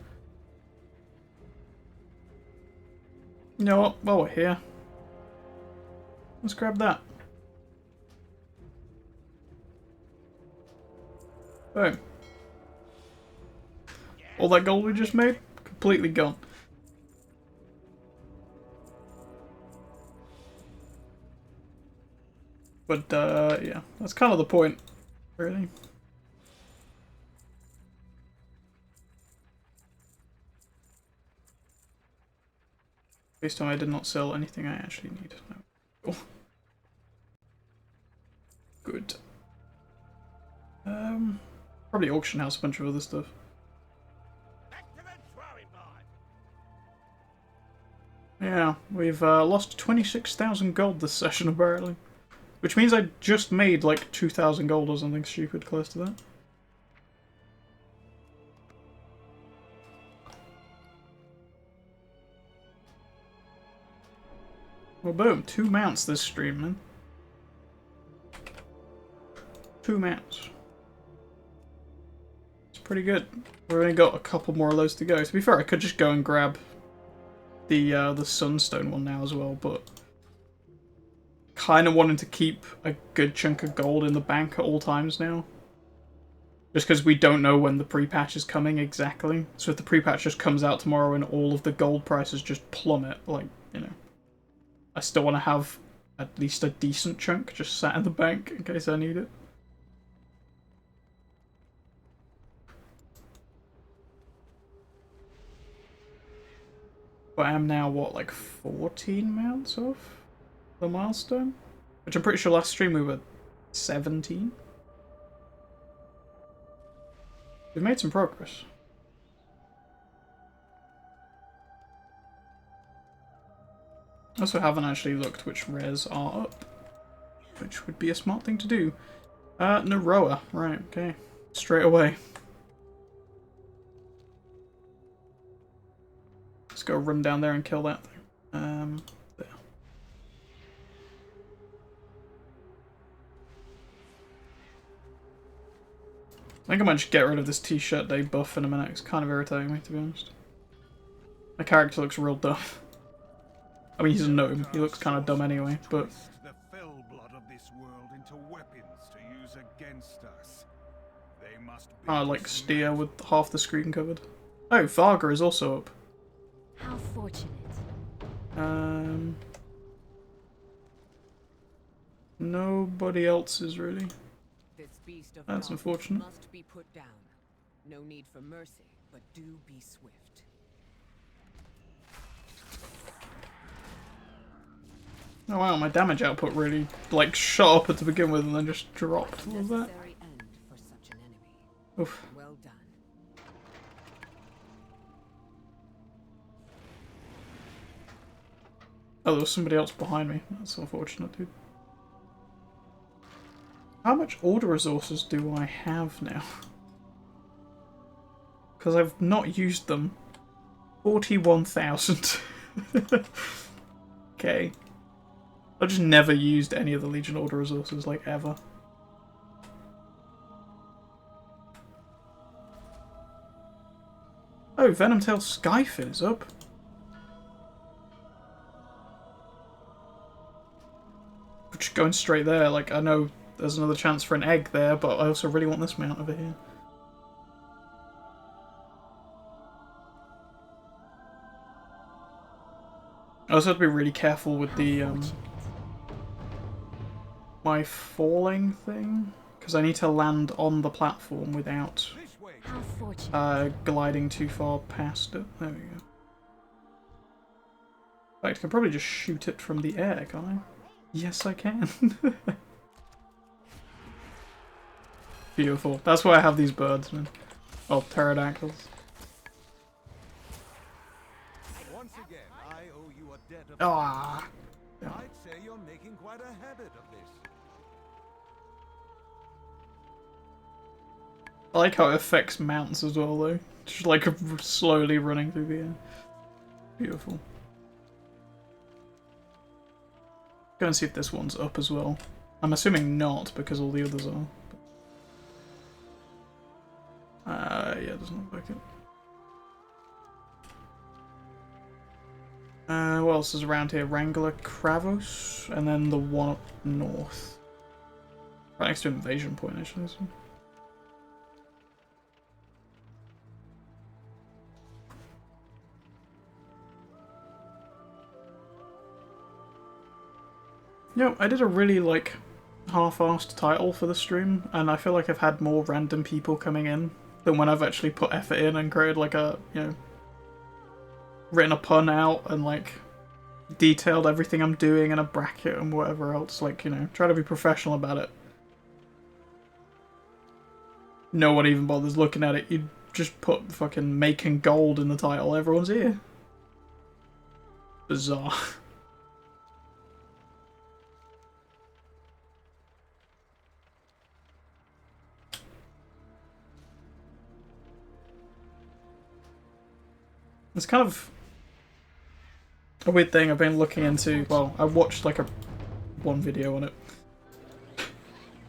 You know what? While we're here, let's grab that. Boom. All that gold we just made, completely gone. But, yeah, that's kind of the point, really. This time I did not sell anything I actually need. No. Cool. Good. Probably auction house a bunch of other stuff. Yeah, we've lost 26,000 gold this session apparently. Which means I just made like 2,000 gold or something stupid close to that. Well, boom, 2 mounts this stream, man. 2 mounts. It's pretty good. We've only got a couple more of those to go. To be fair, I could just go and grab the Sunstone one now as well, but kind of wanting to keep a good chunk of gold in the bank at all times now. Just because we don't know when the pre-patch is coming exactly. So if the pre-patch just comes out tomorrow and all of the gold prices just plummet, like, you know, I still want to have at least a decent chunk just sat in the bank in case I need it. But I am now, what, like 14 mounts off the milestone? Which I'm pretty sure last stream we were 17. We've made some progress. I also haven't actually looked which rares are up, which would be a smart thing to do. Naroa, right, okay. Straight away. Let's go run down there and kill that thing. There. I think I might just get rid of this t-shirt day buff in a minute. It's kind of irritating me, to be honest. My character looks real dumb. I mean, he's a gnome. He looks kind of dumb anyway, but the fell blood of this world into weapons to use against us. They must be like steer with half the screen covered. Oh, Varga is also up. How fortunate. Nobody else is really. This beast of That's darkness unfortunate. must be put down. No need for mercy, but do be swift. Oh wow, my damage output really, like, shot up to begin with and then just dropped. What was that? Necessary end for such an enemy. Oof. Well done. Oh, there was somebody else behind me. That's unfortunate, dude. How much order resources do I have now? Because I've not used them. 41,000. Okay. I've just never used any of the Legion order resources, like, ever. Oh, Venomtail Skyfin is up. Just going straight there, like, I know there's another chance for an egg there, but I also really want this mount over here. I also have to be really careful with the my falling thing, because I need to land on the platform without How fortunate. gliding too far past it. There we go. In fact, I can probably just shoot it from the air, can't I? Yes, I can. Beautiful. That's why I have these birds, man. Oh, pterodactyls. Once again, I owe you a debt of Ah. I'd say you're making quite a habit of this. I like how it affects mounts as well, though. Just like slowly running through the air. Beautiful. Go and see if this one's up as well. I'm assuming not, because all the others are. Yeah, it doesn't look like it. What else is around here? Wrangler Kravos, and then the one up north. Right next to Invasion Point, actually. So. Yeah, I did a really, like, half-assed title for the stream, and I feel like I've had more random people coming in than when I've actually put effort in and created, like, a, you know, written a pun out and, like, detailed everything I'm doing in a bracket and whatever else. Like, you know, try to be professional about it. No one even bothers looking at it. You just put fucking making gold in the title, everyone's here. Bizarre. It's kind of a weird thing I've been looking into. Well, I watched like one video on it.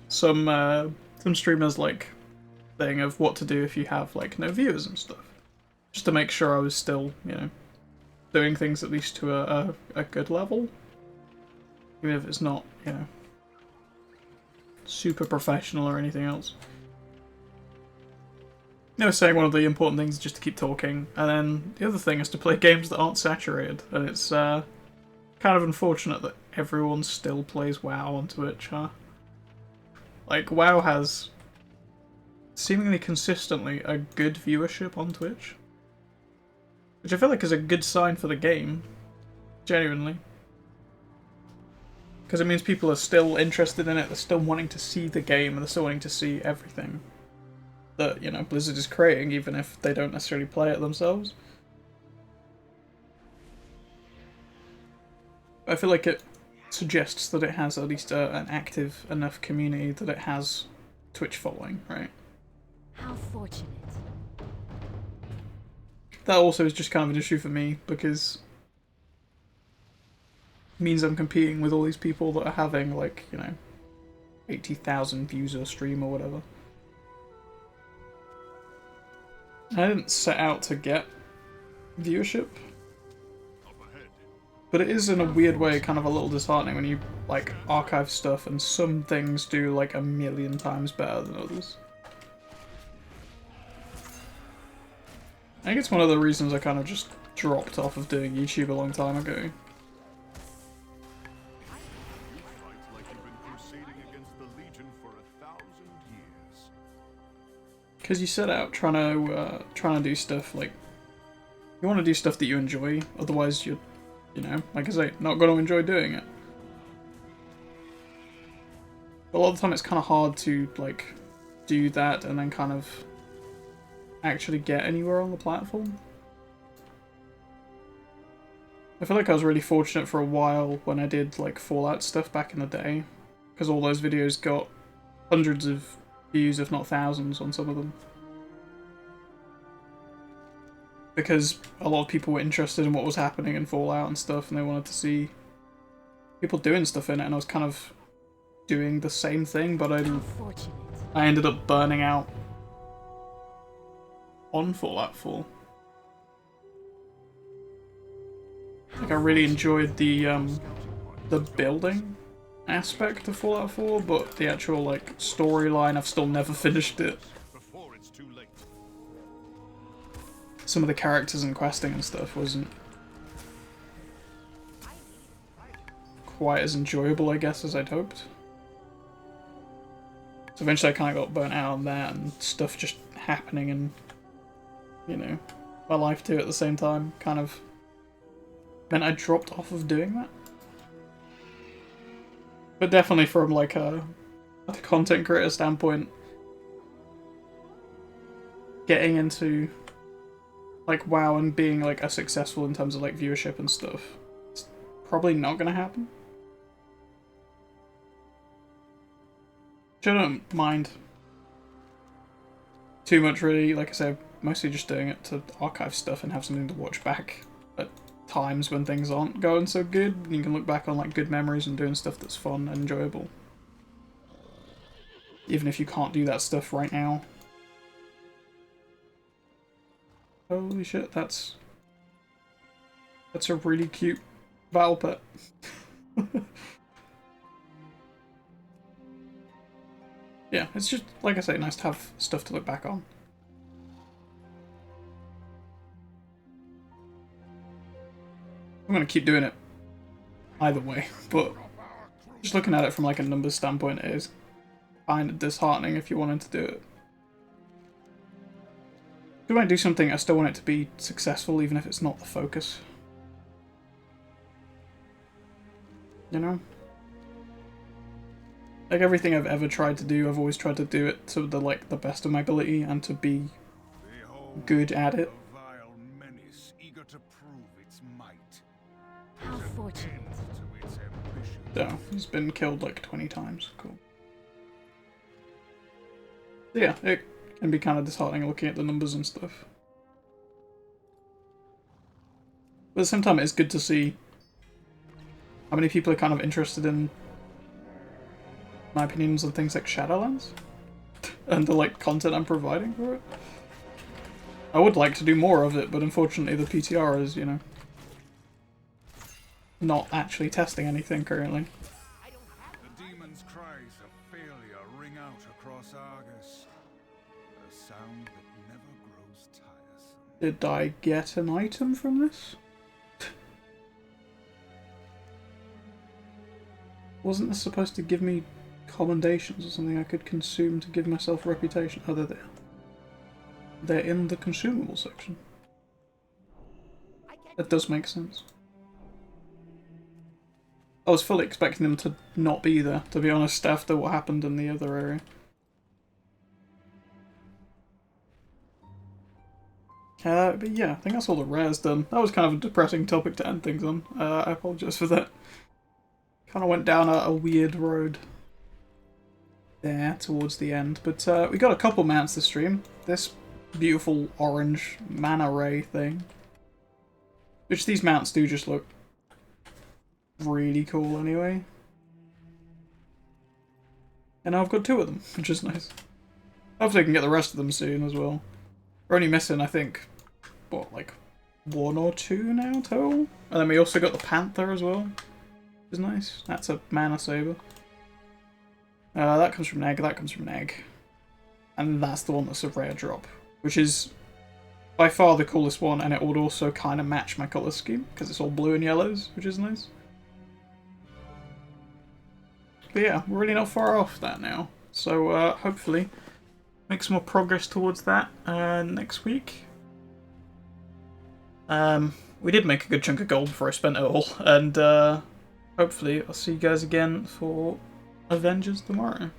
Some streamers like thing of what to do if you have like no viewers and stuff. Just to make sure I was still, you know, doing things at least to a good level. Even if it's not, you know, super professional or anything else. I was saying one of the important things is just to keep talking, and then the other thing is to play games that aren't saturated, and it's kind of unfortunate that everyone still plays WoW on Twitch, huh? Like, WoW has seemingly consistently a good viewership on Twitch, which I feel like is a good sign for the game, genuinely. Because it means people are still interested in it, they're still wanting to see the game, and they're still wanting to see everything that, you know, Blizzard is creating, even if they don't necessarily play it themselves. I feel like it suggests that it has at least an active enough community that it has Twitch following, right? How fortunate. That also is just kind of an issue for me, because it means I'm competing with all these people that are having, like, you know, 80,000 views a stream or whatever. I didn't set out to get viewership, but it is in a weird way kind of a little disheartening when you like archive stuff and some things do like 1,000,000 times better than others. I think it's one of the reasons I kind of just dropped off of doing YouTube a long time ago. Because you set out trying to do stuff like you want to do stuff that you enjoy. Otherwise, you're, you know, like I say, not going to enjoy doing it. But a lot of the time, it's kind of hard to like do that and then kind of actually get anywhere on the platform. I feel like I was really fortunate for a while when I did like Fallout stuff back in the day, because all those videos got hundreds of views, if not thousands, on some of them. Because a lot of people were interested in what was happening in Fallout and stuff, and they wanted to see people doing stuff in it, and I was kind of doing the same thing, but I ended up burning out on Fallout 4. Like, I really enjoyed the building aspect of Fallout 4, but the actual like storyline, I've still never finished it. Some of the characters and questing and stuff wasn't quite as enjoyable, I guess, as I'd hoped. So eventually I kind of got burnt out on that and stuff just happening and, you know, my life too at the same time kind of meant I dropped off of doing that. But definitely from like a content creator standpoint, getting into like WoW and being like a successful in terms of like viewership and stuff, it's probably not gonna happen. Which I don't mind too much really, like I said, mostly just doing it to archive stuff and have something to watch back at times when things aren't going so good, and you can look back on like good memories and doing stuff that's fun and enjoyable. Even if you can't do that stuff right now. Holy shit, that's a really cute battle pet. Yeah, it's just, like I say, nice to have stuff to look back on. I'm gonna keep doing it either way, but just looking at it from like a numbers standpoint, it is kind of disheartening if you wanted to do it. If I want to do something, I still want it to be successful, even if it's not the focus. You know? Like everything I've ever tried to do, I've always tried to do it to the best of my ability and to be good at it. How fortunate. So, he's been killed like 20 times. Cool. Yeah, it can be kind of disheartening looking at the numbers and stuff. But at the same time, it's good to see how many people are kind of interested in my opinions on things like Shadowlands and the like content I'm providing for it. I would like to do more of it, but unfortunately the PTR is, you know, not actually testing anything currently. The demon's cries of failure ring out across Argus. A sound that never grows tiresome. Did I get an item from this? Wasn't this supposed to give me commendations or something I could consume to give myself a reputation? Oh, they're there. They're in the consumable section. That does make sense. I was fully expecting them to not be there, to be honest, after what happened in the other area. But yeah, I think that's all the rares done. That was kind of a depressing topic to end things on. I apologise for that. Kind of went down a weird road there towards the end, but we got a couple mounts to stream. This beautiful orange mana ray thing, which these mounts do just look really cool anyway. And now I've got 2 of them, which is nice. Hopefully I can get the rest of them soon as well. We're only missing, I think, what, like 1 or 2 now total? And then we also got the Panther as well, which is nice. That's a mana saber. That comes from an egg, that comes from an egg. And that's the one that's a rare drop, which is by far the coolest one, and it would also kind of match my colour scheme, because it's all blue and yellows, which is nice. But yeah, we're really not far off that now. So hopefully make some more progress towards that next week. We did make a good chunk of gold before I spent it all, and hopefully I'll see you guys again for Avengers tomorrow.